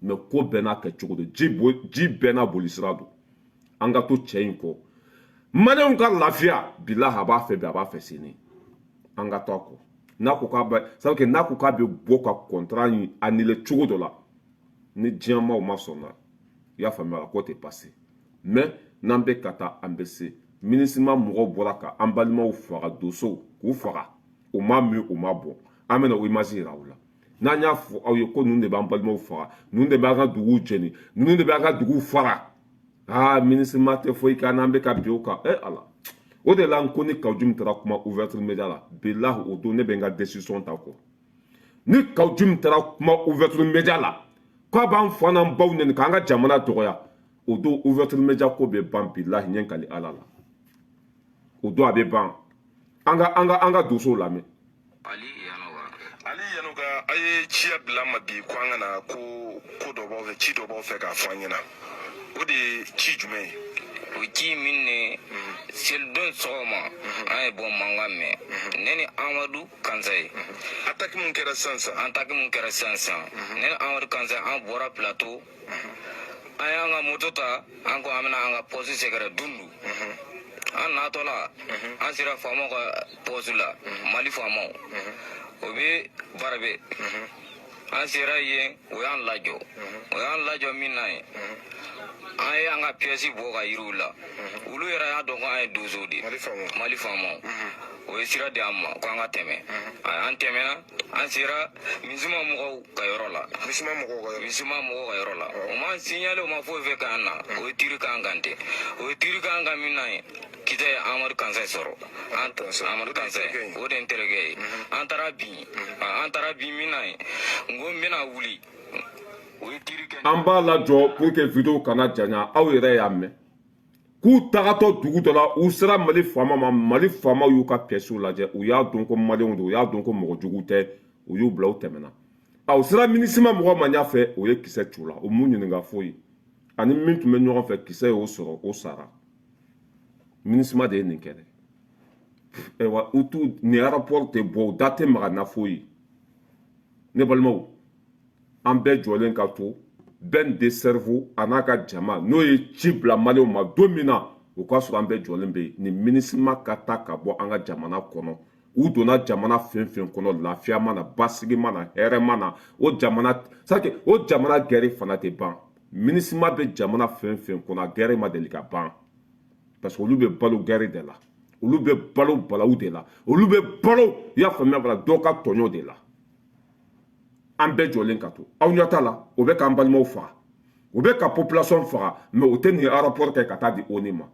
mais ko bɛɛ n'a kɛ cogo don ji bɛɛ n'a boli sira don an ka to cɛ in kɔ maliyɛnw ka lafiya bilahi a b'a fɛ bi a b'a fɛ sini an ka to a kɔ n'a ko k'a bɛ c'est à dire n'a ko k'a bɛ bɔ ka contrat in annuler cogo dɔ la ni diɲɛmaaw ma sɔn na i y'a faamuya la k'o tɛ passer mais n'an bɛ ka taa an bɛ se MINUSMA mɔgɔw bɔra ka an balimaw faga dosow k'u faga u ma min u ma bɔn an bɛna o image yira aw la n'an y'a fɔ aw ye ko ninnu de b'an balimaw faga ninnu de b'an ka duguw jeni ninnu de b'an ka duguw fara MINUSMA tɛ foyi k'an n'an bɛ ka bin o kan ala o de la n ko ni Kawujim taara kuma ouverture média la bilahi o don ne bɛ n ka décision ta kɔ ni Kawujim taara kuma ouverture média la k'a b'an fa n'an baw nɛni k'an ka jamana dɔgɔya o don ouverture média ko bɛ ban bilahi ɲɛ kali ala la o don a bɛ ban an ka dosow lamɛn. Ali Yanuga a ye ciya bila ma bi ko an kana ko dɔ b'aw fɛ ci dɔ b'aw fɛ k'a fɔ an ɲɛna o de ye ci jumɛn ye o ci min ne selidon sɔgɔma an ye bɔ mankan mɛn ne ni Amadu Kansa ye attaque mun kɛra sisan ne ni Amadu Kansa an bɔra plateau an y'an ka moto ta an ko an bɛna an ka poste sɛgɛrɛ dundu an natɔ la an sera faamaw ka poste la Mali faamaw o bɛ Barabe an sera yen o y'an lajɔ min na ye an ye an ka pièce bɔ ka yiriw la olu yɛrɛ y'a dɔn ko an ye dozo de Mali faamaw o ye sira di an ma ko an ka tɛmɛ an tɛmɛna an sera MINUSMA mɔgɔw ka yɔrɔ la o ma signalé o ma foyi fɛ k'an na o ye tiri k'an kan tɛ o ye tiri k'an kan min na ye kita ye Amadu Kansa sɔrɔ Amadu Kansa o de ye n terikɛ ye an taara bin min na ye n ko n bɛna wuli o ye tiri kɛ an b'a lajɔ pour que vidéo kana janya aw yɛrɛ y'a mɛn k'u tagatɔ dugu dɔ la u sera Mali faama ma Mali faamaw y'u ka pièces lajɛ u y'a dɔn ko maliyɛnw don u y'a dɔn ko mɔgɔ jugu tɛ u y'u bila u tɛmɛna u sera MINUSMA mɔgɔ ma ɲɛfɛ o ye kisɛ c'u la o m'u ɲininka foyi ani min tun bɛ ɲɔgɔn fɛ kisɛ y'o sɔrɔ o sara MINUSMA de ye nin kɛ dɛ ayiwa u t'u nin rapport tɛ bɔ u da tɛ maga na foyi ne balimaw an bɛɛ jɔlen ka to bɛn de cerveau a n'a ka jama n'o ye ci bila maliyɛnw ma don min na o k'a sɔrɔ an bɛɛ jɔlen bɛ yen ni MINUSMA ka taa ka bɔ an ka jamana kɔnɔ u donna jamana fɛn fɛn kɔnɔ lafiya mana basigi mana hɛrɛ mana o jamana gɛrɛ fana tɛ ban MINUSMA bɛ jamana fɛn fɛn kɔnɔ a gɛrɛ ma deli ka ban parce que olu bɛ balo gɛrɛ de la olu bɛ balo balawu de la olu bɛ balo i y'a faamuya bala dɔw ka tɔɲɔ de la an bɛɛ jɔlen ka to aw ɲɛ t'a la o bɛ k'an balimaw faga o bɛ ka population faga mais o tɛ nin rapport kɛ ka taa di ONU ma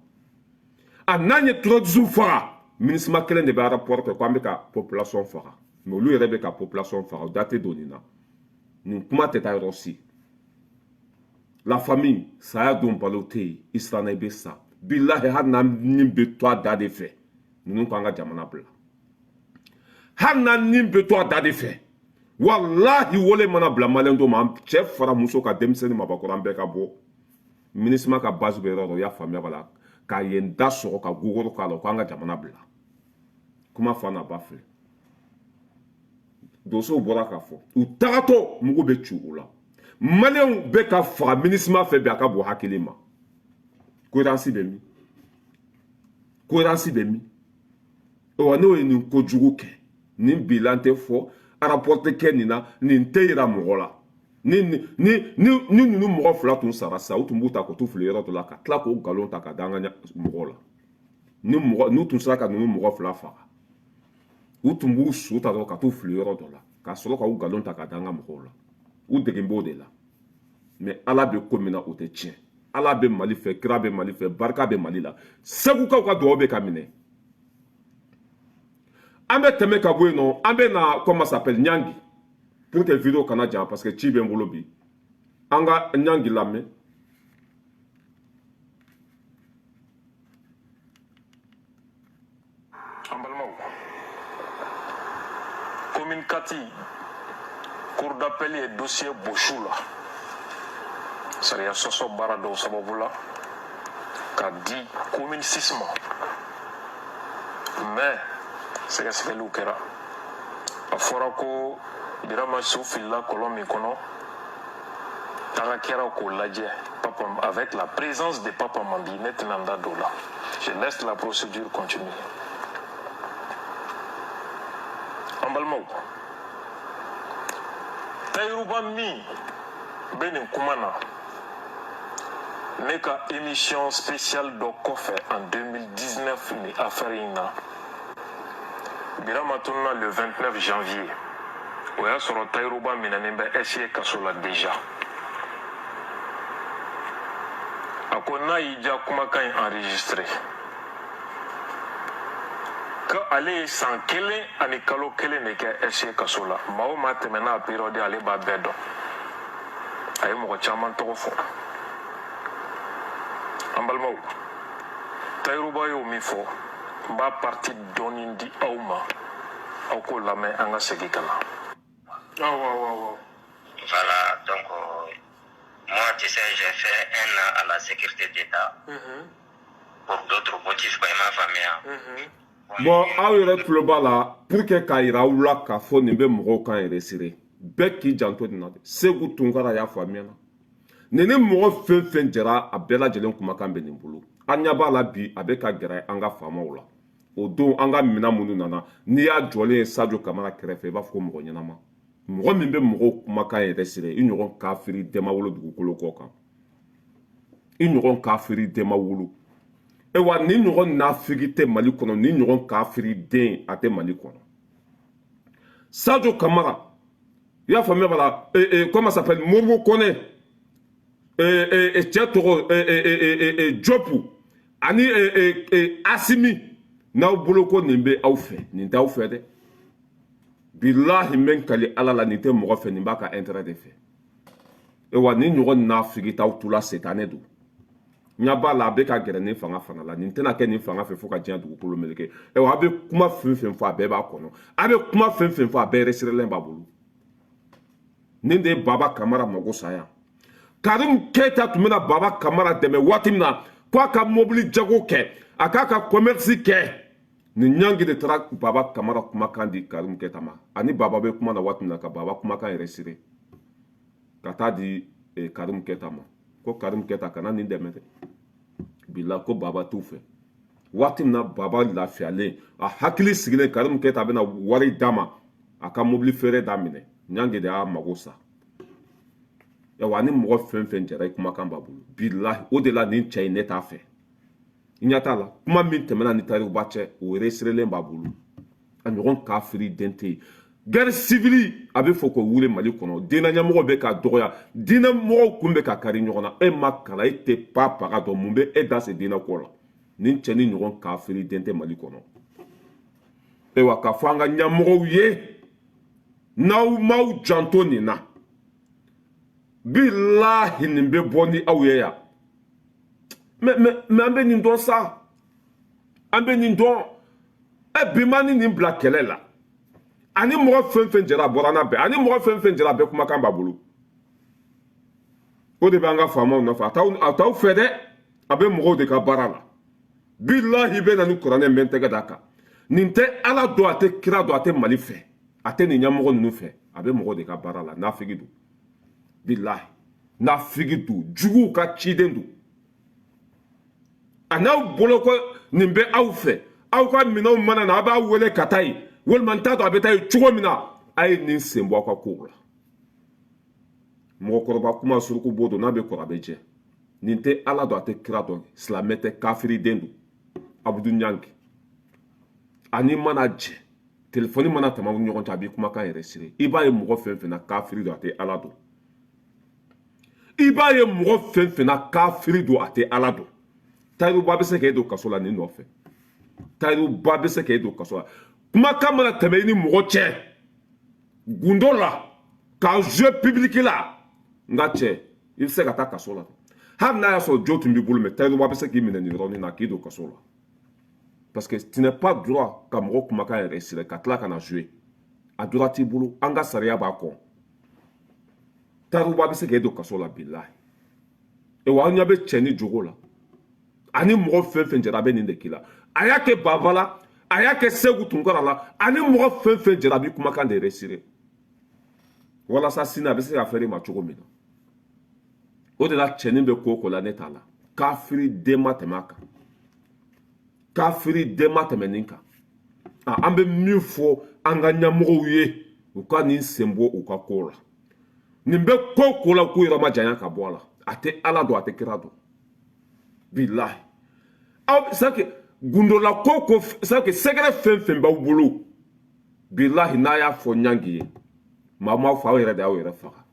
a n'an ye terroristes faga MINUSMA kelen de bɛ rapport kɛ k'an bɛ ka population faga mais olu yɛrɛ bɛ ka population faga o da tɛ don nin na nin kuma tɛ taa yɔrɔ si la famille saya don balo tɛ yen i siranna i bɛ sa bilahi hali n'an ni bɛ to a da de fɛ ninnu k'an ka jamana bila hali n'an ni bɛ to a da de fɛ wallahi wole mana bila maliyɛn dɔ ma cɛ fara muso ka denmisɛnnin mabakɔrɔ an bɛɛ ka bɔ MINUSMA ka base bɛ yɔrɔ dɔ i y'a faamuya bala k'a yen da sɔgɔ ka gogoro k'a la k'an ka jamana bila kuma fa n'a ba filɛ dosow bɔra k'a fɔ u tagatɔ mugu bɛ ci u la maliyɛnw bɛ ka faga MINUSMA fɛ bi a ka bon hakili ma cohérence bɛ min wa n'o ye nin kojugu kɛ nin bilan tɛ fɔ rapport tɛ kɛ nin na nin tɛ yira mɔgɔ la ni ninnu mɔgɔ fila tun sara sa u tun b'u ta ka t'u fili yɔrɔ dɔ la ka tila k'o nkalon ta ka da an ka mɔgɔw la n'u tun sera ka ninnu mɔgɔ fila faga u tun b'u su ta dɔrɔn ka t'u fili yɔrɔ dɔ la ka sɔrɔ ka u nkalon ta ka da an ka mɔgɔw la u degen b'o de la mais ala bɛ ko min na o tɛ tiɲɛ ala bɛ mali fɛ kira bɛ mali fɛ barika bɛ mali la segukaw ka dugawu bɛ ka minɛ an bɛ tɛmɛ ka bɔ yen nɔ an bɛ na comment ça s'appelle Niangi pour que vidéo kana jan parce que ci bɛ n bolo bi an ka Niangi lamɛn an balimaw commune kati cour d'appel ye dossier bosu la sariya sɔsɔ baara dɔw sababu la ka di commune 6 ma mais sɛgɛsɛgɛliw kɛra a fɔra ko birama su filila kɔlɔn min kɔnɔ taga kɛra k'o lajɛ avec la présence de Papa Mambi ne tɛna n da don la je laisse la procédure continuer an balimaw tayiruba min bɛ nin kuma na ne ka émission spéciale dɔ kɔfɛ en 2019 ni affaire in na birama tununa le 29 janvier o y'a sɔrɔ tayiruba minɛnen bɛ SIE kaso la déjà a ko n'a y'i ja kumakan in enregistré ko ale ye san 1 ani kalo 1 de kɛ SIE kaso la maa o maa tɛmɛna a période ale b'a bɛɛ dɔn a ye mɔgɔ caman tɔgɔ fɔ an balimaw tayiruba y'o min fɔ n b'a parti dɔɔni di aw ma aw k'o lamɛn an ka segin ka na. Voilà, donc moi tu sais j'ai fait 1 an à la sécurité d'État pour d'autres motifs quoi, ma famille. Bon, aw yɛrɛ tulo b'a la pour que k'a yira aw la k'a fɔ nin bɛ mɔgɔw kan yɛrɛ siri bɛɛ k'i janto nin na dɛ Segu Tunkara y'a faamuya na nin ni mɔgɔ fɛn fɛn jɛra a bɛɛ lajɛlen kumakan bɛ nin bolo an ɲɛ b'a la bi a bɛ ka gɛrɛ an ka faamaw la o don an ka minɛn minnu nana n'i y'a jɔlen ye Sadio Kamara kɛrɛfɛ i b'a fɔ ko mɔgɔ ɲɛnama mɔgɔ min bɛ mɔgɔw kumakan yɛrɛ siri i ɲɔgɔn kafiri dɛmawolo dugukolo kɔ kan i ɲɔgɔn kafiri dɛmawolo ewa ni ɲɔgɔn nafigi tɛ Mali kɔnɔ ni ɲɔgɔn kafiri den a tɛ Mali kɔnɔ Sadio Kamara i y'a faamuya bala comment ça s'appelle Modibo Konɛ cɛ tɔgɔ Jopu ani Asimi n'aw bolo ko nin bɛ aw fɛ nin t'aw fɛ dɛ bilahi mɛn kali ala la nin tɛ mɔgɔ fɛ nin b'a ka intérêt de fɛ ewa ni ɲɔgɔn nafigi t'aw tula setanɛ don ɲa b'a la a bɛ ka gɛrɛ nin fanga fana la nin tɛna kɛ nin fanga fɛ fo ka diɲɛ dugukolo meleke ewa a bɛ kuma fɛn fɛn fɔ a bɛɛ b'a kɔnɔ a bɛ kuma fɛn fɛn fɔ a bɛɛ resirɛlen b'a bolo nin de ye Baba Kamara mago sa yan Karim Keita tun bɛna Baba Kamara dɛmɛ waati min na k'a ka mobili jago kɛ a k'a ka commerce kɛ nin Niangi de taara Baba Kamara kumakan di Karim Keita ma ani Baba bɛ kuma na waati min na ka Baba kumakan yɛrɛ siri ka taa di Karim Keita ma ko Karim Keita kana nin dɛmɛ dɛ bila ko Baba t'u fɛ waati min na Baba lafiyalen a hakili sigilen Karim Keita bɛna wari d'a ma a ka mobili feere daminɛ Niangi de y'a mago sa yawa ni mɔgɔ fɛn fɛn jɛra i kumakan b'a bolo bilahi o de la nin cɛ in ne t'a fɛ i ɲɛ t'a la kuma min tɛmɛna ni tayiruba cɛ o resirelen b'a bolo a ɲɔgɔn kafiri den tɛ yen guerre civile a bɛ fɔ k'o wuli Mali kɔnɔ diinɛ ɲɛmɔgɔw bɛ ka dɔgɔya diinɛ mɔgɔw kun bɛ ka kari ɲɔgɔn na e ma kalan e tɛ paga dɔn mun bɛ e da se diinɛ ko la nin cɛ ni ɲɔgɔn kafiri den tɛ Mali kɔnɔ ayiwa k'a fɔ an ka ɲɛmɔgɔw ye n'aw m'aw janto nin na bilahi nin bɛ bɔ ni aw ye yan mais an bɛ nin dɔn sa an bɛ nin dɔn bi ma ni nin bila kɛlɛ la ani mɔgɔ fɛn fɛn jɛra a bɔra n'a bɛɛ ani mɔgɔ fɛn fɛn jɛra a bɛɛ kumakan b'a bolo o de bɛ an ka faamaw nɔfɛ a t'aw fɛ dɛ a bɛ mɔgɔw de ka baara la bilahi bɛ na ni kuranɛ mɛ n tɛgɛ d'a kan nin tɛ ala dɔn a tɛ kira dɔn a tɛ Mali fɛ a tɛ nin ɲɛmɔgɔ ninnu fɛ a bɛ mɔgɔw de ka baara la nafigi don bilahi nafigi don juguw ka ciden don a n'aw bolo ko nin bɛ aw fɛ aw ka minɛnw mana na a b'a wele ka taa yen walima n t'a dɔn a bɛ taa ye cogo min na a ye nin sen bɔ a ka kow la mɔgɔkɔrɔba kuma suruku b'o don n'a bɛ kɔrɔ a bɛ jɛ nin tɛ ala dɔn a tɛ kira dɔn silamɛ tɛ kafiriden don abudu ɲangi ani mana jɛ telefɔni mana tɛmɛ aw ni ɲɔgɔn cɛ a b'i kumakan yɛrɛ siri i b'a ye mɔgɔ fɛn fɛn na kafiri don a tɛ ala dɔn i b'a ye mɔgɔ fɛn fɛn na kafiri don a tɛ ala dɔn tayiruba bɛ se k'e don kaso la nin nɔfɛ tayiruba bɛ se k'e don kaso la kumakan mana tɛmɛ i ni mɔgɔ cɛ gundo la ka jeu public la nka cɛ i bɛ se ka taa kaso la hali n'a y'a sɔrɔ jo tun b'i bolo mɛ tayiruba bɛ se k'i minɛ nin yɔrɔnin na k'i don kaso la parce que tu n'es pas droit ka mɔgɔ kumakan yɛrɛ sira ka tila ka na jouer a droit t'i bolo an ka sariya b'a kɔ tayiruba bɛ se k'e don kaso la bilahi wa an ɲɛ bɛ cɛ ni jogo la ani mɔgɔ fɛn fɛn jɛra a bɛ nin de k'i la a y'a kɛ baba la a y'a kɛ segu tunkara la ani mɔgɔ fɛn fɛn jɛra a bɛ kumakan de resire walasa sini a bɛ se ka fɛrɛ i ma cogo min na o de la cɛnin bɛ ko o ko la ne t'a la kafiri den ma tɛmɛ a kan kafiri den ma tɛmɛ nin kan an bɛ min fɔ an ka ɲɛmɔgɔw ye u ka nin sen bɔ u ka kow la nin bɛ ko o ko la k'u yɛrɛ ma janya ka bɔ a la a tɛ ala dɔn a tɛ kira dɔn bilahi aw sake gundola ko ko sake sɛgɛrɛ fɛn fɛn b'aw bolo bilahi n'a y'a fɔ ɲangi ye maa m'aw fa aw yɛrɛ de y'aw yɛrɛ faga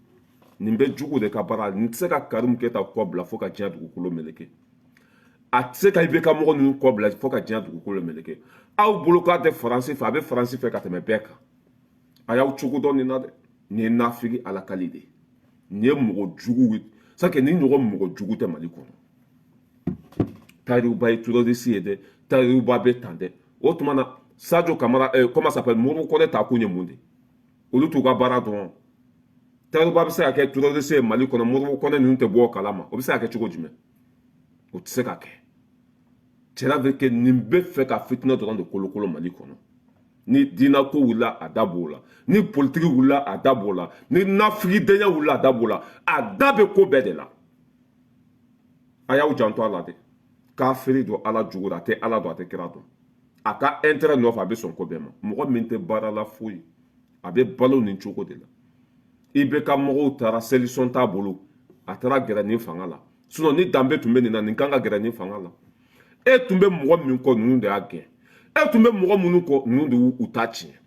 nin bɛ jugu de ka baara nin tɛ se ka Karimu Keyita kɔ bila fo ka diɲɛ dugukolo meleke a tɛ se ka IBK mɔgɔ ninnu kɔ bila fo ka diɲɛ dugukolo meleke aw bolo k'a tɛ faransi fɛ a bɛ faransi fɛ ka tɛmɛ bɛɛ kan a y'aw cogo dɔn nin na dɛ nin ye nafigi alakali de ye nin ye mɔgɔ jugu ye sake nin ɲɔgɔn mɔgɔ jugu tɛ Mali kɔnɔ tayiruba ye terroriste ye dɛ tayiruba bɛ tan dɛ o tuma na Sadio Kamara comment ça s'appelle Modibo Konɛ ta kun ye mun de olu t'u ka baara dɔn tayiruba bɛ se ka kɛ terroriste ye Mali kɔnɔ Modibo Konɛ ninnu tɛ bɔ o kalama o bɛ se ka kɛ cogo jumɛn o tɛ se ka kɛ cela veut que nin bɛ fɛ ka fitinɛ dɔrɔn de kolokolo Mali kɔnɔ ni diinako wulila a da b'o la ni politiki wulila a da b'o la ni nafigidenya wulila a da b'o la a da bɛ ko bɛɛ de la a y'aw janto a la dɛ kafiri don ala jugu la a tɛ ala dɔn a tɛ kira dɔn a ka intérêt nɔfɛ a bɛ sɔn ko bɛɛ ma mɔgɔ min tɛ baara la foyi a bɛ balo nin cogo de la i bɛ ka mɔgɔw taara solution t'a bolo a taara gɛrɛ nin fanga la sinon ni danbe tun bɛ nin na nin kan ka gɛrɛ nin fanga la e tun bɛ mɔgɔ min kɔ ninnu de y'a gɛn e tun bɛ mɔgɔ minnu kɔ ninnu de y'u ta tiɲɛ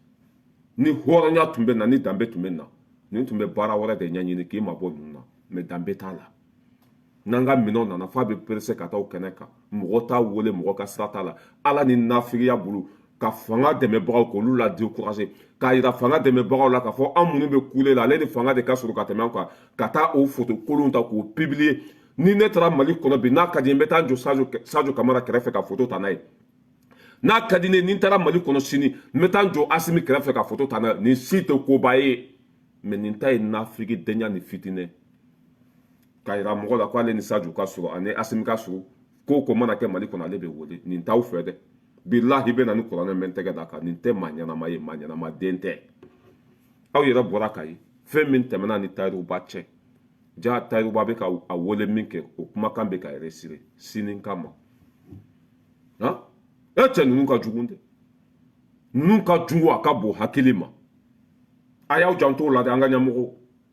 ni hɔrɔnya tun bɛ na ni danbe tun bɛ na nin tun bɛ baara wɛrɛ de ɲɛɲini k'i mabɔ ninnu na mais danbe t'a la n'an ka minɛnw nana f'a bɛ perese ka taa o kɛnɛ kan mɔgɔ t'a wele mɔgɔ ka sira t'a la ala ni nafigiya bolo ka fanga dɛmɛbagaw k'olu la décourager k'a yira fanga dɛmɛbagaw la k'a fɔ an minnu bɛ kule la ale ni fanga de ka sɔrɔ ka tɛmɛ an kan ka taa o photo kolonw ta k'o publier ni ne taara Mali kɔnɔ bi n'a ka di n bɛ taa n jɔ Sadio Kamara kɛrɛfɛ ka photo ta n'a ye n'a ka di ne ni n taara Mali kɔnɔ sini n bɛ taa n jɔ Asimi kɛrɛfɛ ka photo ta n'a ye nin si tɛ koba ye mais nin ta ye nafigidenya ni fitinɛ k'a yira mɔgɔ la ko ale ni Sadio ka surun ani Asimi ka surun ko ko mana kɛ Mali kɔnɔ ale bɛ wele nin t'aw fɛ dɛ bilahi bɛ na ni kuranɛ n bɛ n tɛgɛ d'a kan nin tɛ maa ɲɛnama ye maa ɲɛnama den tɛ aw yɛrɛ bɔra ka ye fɛn min tɛmɛna ni tayiruba cɛ ja tayiruba bɛ ka a wele min kɛ o kumakan bɛ ka resire sini kama han e cɛ ninnu ka jugu dɛ ninnu ka jugu a ka bon hakili ma a y'aw janto o la dɛ an ka ɲɛmɔgɔ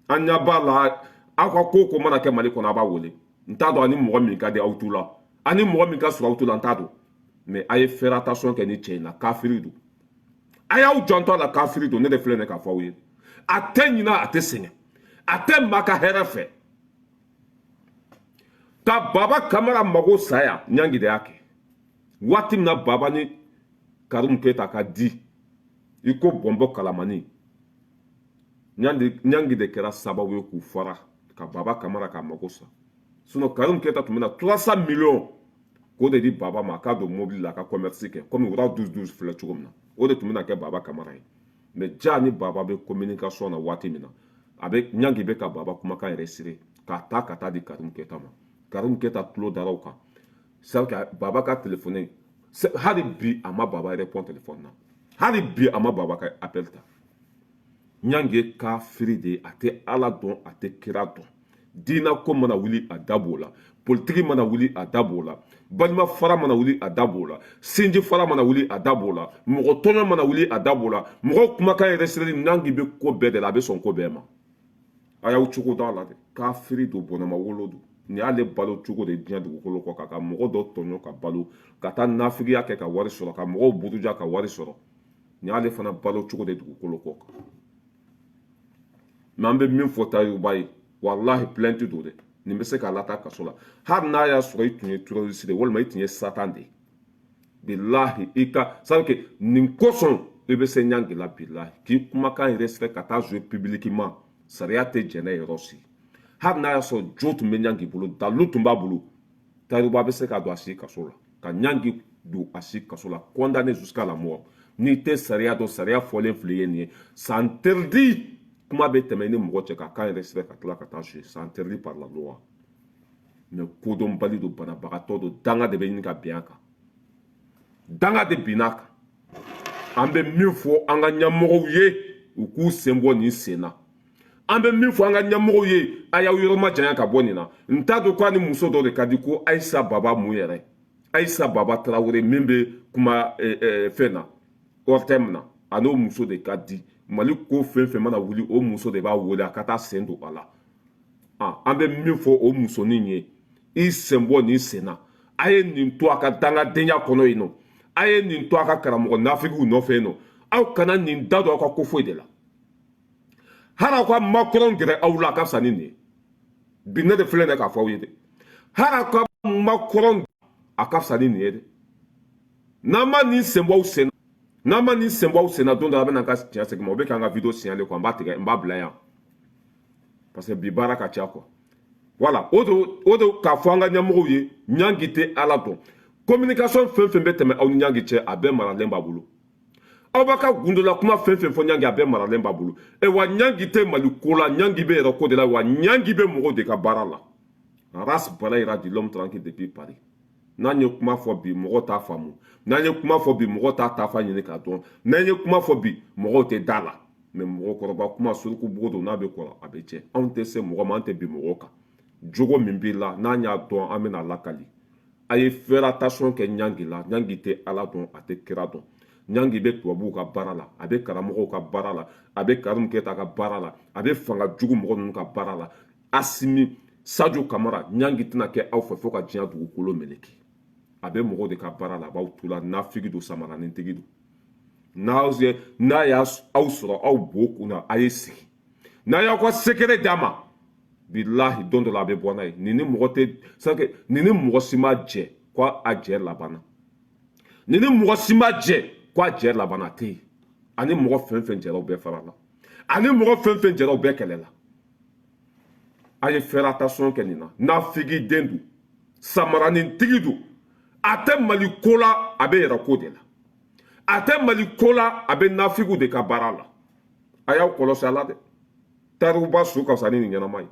an ɲɛ b'a la aw ka ko ko mana kɛ Mali kɔnɔ a b'a wele n t'a dɔn ani mɔgɔ min ka di aw t'u la ani mɔgɔ min ka surun aw t'u la n t'a dɔn mais a ye faire attention kɛ ni cɛ in na kafiri don a y'aw janto a la kafiri don ne de filɛ nin k'a fɔ aw ye a tɛ ɲinɛ a tɛ sɛgɛn a tɛ maa ka hɛrɛ fɛ ka Baba Kamara mago sa yan ɲangi de y'a kɛ waati min na Baba ni Karimu Keyita ka di i ko bɔnbɔ kalamani ɲangi de kɛra sababu ye k'u fara ka Baba Kamara ka mago sa sinon Karimu Keyita tun bɛ na 300 millions k'o de di Baba ma k'a don mobili la a ka commerce kɛ komi wura 12-12 filɛ cogo min na o de tun bɛna kɛ Baba Kamara ye mais ja ni Baba bɛ communication na waati min na a bɛ ɲangi bɛ ka Baba kumakan yɛrɛ siri k'a ta ka taa di Karimu Keyita ma Karimu Keyita tulo dara o kan c'est que Baba ka téléphone hali bi a ma Baba répond téléphone na hali bi a ma Baba ka appel ta ɲangi ye kafiri de ye a tɛ ala dɔn a tɛ kira dɔn diina ko mana wuli a da b'o la politiki mana wuli a da b'o la balima fara mana wuli a da b'o la sinji fara mana wuli a da b'o la mɔgɔ tɔɲɔ mana wuli a da b'o la mɔgɔ kumakan yɛrɛ sirali nangi bɛ ko bɛɛ de la a bɛ sɔn ko bɛɛ ma a y'aw cogo dɔn a la dɛ kafiri don bɔnɛma wolo don nin y'ale balo cogo de diɲɛ dugukolo kɔ ka mɔgɔ dɔ tɔɲɔ ka balo ka taa nafigiya kɛ ka wari sɔrɔ ka mɔgɔw buruja ka wari sɔrɔ nin y'ale fana balo cogo de dugukolo kɔ kan mɛ an bɛ min fɔ Tayuba ye walahi plainte don dɛ nin bɛ se k'a lataa kaso la hali n'a y'a sɔrɔ i tun ye terroriste de walima i tun ye satan de ye bilahi i ka sabu kɛ nin kosɔn i bɛ se ɲangi la bilahi k'i kumakan yɛrɛ sɛbɛn ka taa jouer publiquement sariya tɛ jɛnɛ yɔrɔ si hali n'a y'a sɔrɔ jo tun bɛ ɲangi bolo dalu tun b'a bolo Tayuba bɛ se ka don a si kaso la ka ɲangi don a si kaso la condamné jusqu'à la mort n'i tɛ sariya dɔn sariya fɔlen filɛ i ye nin ye c'est interdit kuma bɛ tɛmɛ ni mɔgɔ cɛ ka kan yɛrɛ sɛbɛn ka tila ka taa jouer c'est interdit par la loi mais kodɔnbali don banabagatɔ don danga de bɛ ɲini ka bin a kan danga de binna a kan an bɛ min fɔ an ka ɲɛmɔgɔw ye u k'u sen bɔ nin sen na an bɛ min fɔ an ka ɲɛmɔgɔw ye a y'aw yɔrɔ ma janya ka bɔ nin na n t'a dɔn ko a ni muso dɔ de ka di ko Ayisa Baba mun yɛrɛ Ayisa Baba Tarawele min bɛ kuma fɛn na ORTM na a n'o muso de ka di Mali ko fɛn fɛn mana wuli o muso de b'a wele a ka taa sen don a la an bɛ min fɔ o musonin ye i sen bɔ nin sen na a ye nin to a ka dangadenya kɔnɔ yen nɔ a ye nin to a ka karamɔgɔ nafigiw nɔfɛ yen nɔ aw kana nin da don aw ka ko foyi de la hali aw ka makɔrɔn gɛrɛ aw la a ka fisa ni nin ye bi ne de filɛ nin ye k'a fɔ aw ye dɛ hali aw ka makɔrɔn a ka fisa ni nin ye dɛ n'an ma nin sen bɔ aw sen na n'an ma nin sen bɔ aw sen na don dɔ a bɛ na n ka tiɲɛ segin ma o bɛ k'an ka video signalé quoi n b'a tigɛ n b'a bila yan parce que bi baara ka ca quoi voilà o de k'a fɔ an ka ɲɛmɔgɔw ye ɲangi tɛ ala dɔn communication fɛn fɛn bɛ tɛmɛ aw ni ɲangi cɛ a bɛɛ maralen b'a bolo aw b'a ka gundola kuma fɛn fɛn fɔ ɲangi a bɛɛ maralen b'a bolo wa ɲangi tɛ Mali ko la ɲangi bɛ yɛrɛ ko de la wa ɲangi bɛ mɔgɔw de ka baara la race balayira de l'homme tranquille depuis Paris n'an ye kuma fɔ bi mɔgɔw t'a faamu n'an ye kuma fɔ bi mɔgɔw t'a tafa ɲini k'a dɔn n'an ye kuma fɔ bi mɔgɔw tɛ da la mais mɔgɔkɔrɔba kuma suruku bugu don n'a bɛ kɔrɔ a bɛ tiɲɛ anw tɛ se mɔgɔ ma an tɛ bi mɔgɔw kan jogo min b'i la n'an y'a dɔn an bɛna lakali a ye faire attention kɛ ɲangi la ɲangi tɛ ala dɔn a tɛ kira dɔn ɲangi bɛ tubabuw ka baara la a bɛ karamɔgɔw ka baara la a bɛ Karimu Keyita ka baara la a bɛ fanga jugu mɔgɔ ninnu ka baara la Asimi Sadio Kamara ɲangi tɛna kɛ aw fɛ fo ka diɲɛ dugukolo meleke a bɛ mɔgɔw de ka baara la a b'aw tu la nafigi don samaranintigi don n'a y'a aw sɔrɔ aw b'o kunna a ye sigi n'a y'aw ka secret d'a ma bilahi don dɔ la a bɛ bɔ n'a ye nin ni mɔgɔ tɛ sanke nin ni mɔgɔ si ma jɛ ko a jɛ labanna nin ni mɔgɔ si ma jɛ ko a jɛ labanna tɛ yen ani mɔgɔ fɛn fɛn jɛra u bɛɛ fara la ani mɔgɔ fɛn fɛn jɛra u bɛɛ kɛlɛ la a ye faire attention kɛ nin na nafigi den don samaranintigi don a tɛ Mali ko la a bɛ yɛrɛ ko de la a tɛ Mali ko la a bɛ nafigiw de ka baara la a y'aw kɔlɔsi a la dɛ Tayuba su ka fisa ni nin ɲɛnama ye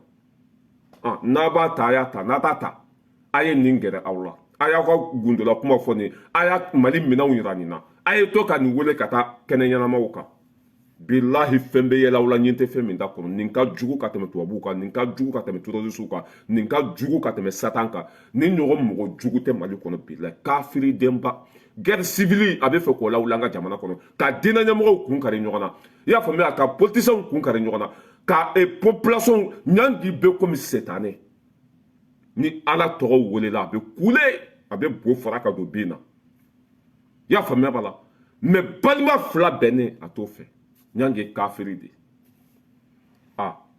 n'a b'a ta a y'a ta n'a t'a ta a ye nin gɛrɛ aw la a y'aw ka gundola kuma fɔ nin a y'a Mali minɛnw yira nin na a ye to ka nin wele ka taa kɛnɛ ɲɛnamaw kan bilahi fɛn bɛ yɛlɛ aw la ɲin tɛ fɛn min da kɔnɔ nin ka jugu ka tɛmɛ tubabuw kan nin ka jugu ka tɛmɛ terrorisiw kan nin ka jugu ka tɛmɛ satan kan nin ɲɔgɔn mɔgɔ jugu tɛ Mali kɔnɔ bilahi kafiri denba guerre civile a bɛ fɛ k'o lawuli an ka jamana kɔnɔ ka diinɛ ɲɛmɔgɔw kun kari ɲɔgɔn na i y'a faamuya ka politiciens kun kari ɲɔgɔn na ka population ɲangi bɛ komi setanɛ ni ala tɔgɔ welela a bɛ kule a bɛ bo fara ka don bin na i y'a faamuya b'a la mais balima fila bɛnnen a t'o fɛ ɲangi kafiri de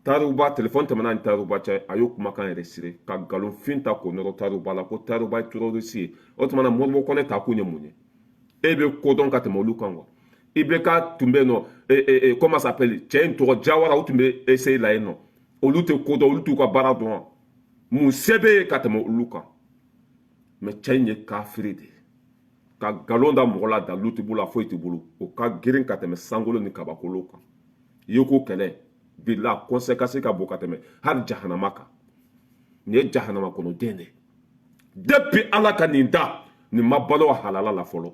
Tayuba téléphone tɛmɛna ni Tayuba cɛ a y'o kumakan yɛrɛ sire ka nkalonfin ta k'o nɔrɔ Tayuba la ko Tayuba ye terroriste ye o tuma na Modibo Kɔnɛ ta kun ye mun ye e bɛ kodɔn ka tɛmɛ olu kan wa IBK tun bɛ yen nɔ comment ça s'appelle cɛ in tɔgɔ Jawara u tun bɛ essayer la yen nɔ olu tɛ kodɔn olu t'u ka baara dɔn wa mun se bɛ ye ka tɛmɛ olu kan mais cɛ in ye kafiri de ye ka nkalon da mɔgɔ la dalu t'i bolo a foyi t'i bolo o ka girin ka tɛmɛ sankolo ni kabakolo kan i ye ko kɛlɛ bila conséquence ka bon ka tɛmɛ hali jahanama kan nin ye jahanama kɔnɔ den de depuis ala ka nin da nin ma balo halala la fɔlɔ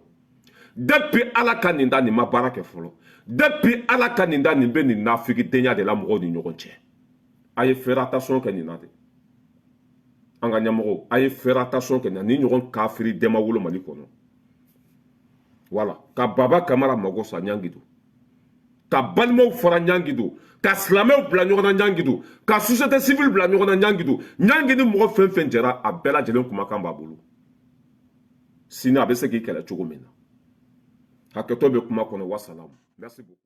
depuis ala ka nin da nin ma baara kɛ fɔlɔ depuis ala ka nin da nin bɛ nin nafigi denya de la mɔgɔw ni ɲɔgɔn cɛ a ye faire attention kɛ nin na de an ka ɲɛmɔgɔw a ye faire attention kɛ na ni ɲɔgɔn kafiri dɛma wolo Mali kɔnɔ voilà ka Baba Kamara mago sa ɲangi don ka balimaw fara ɲangi don ka silamɛw bila ɲɔgɔn na ɲangi don ka société civile bila ɲɔgɔn na ɲangi don ɲangi ni mɔgɔ fɛn fɛn jɛra a bɛɛ lajɛlen kumakan b'a bolo sini a bɛ se k'i kɛlɛ cogo min na hakɛtɔ bɛ kuma kɔnɔ wasalamu merci beaucoup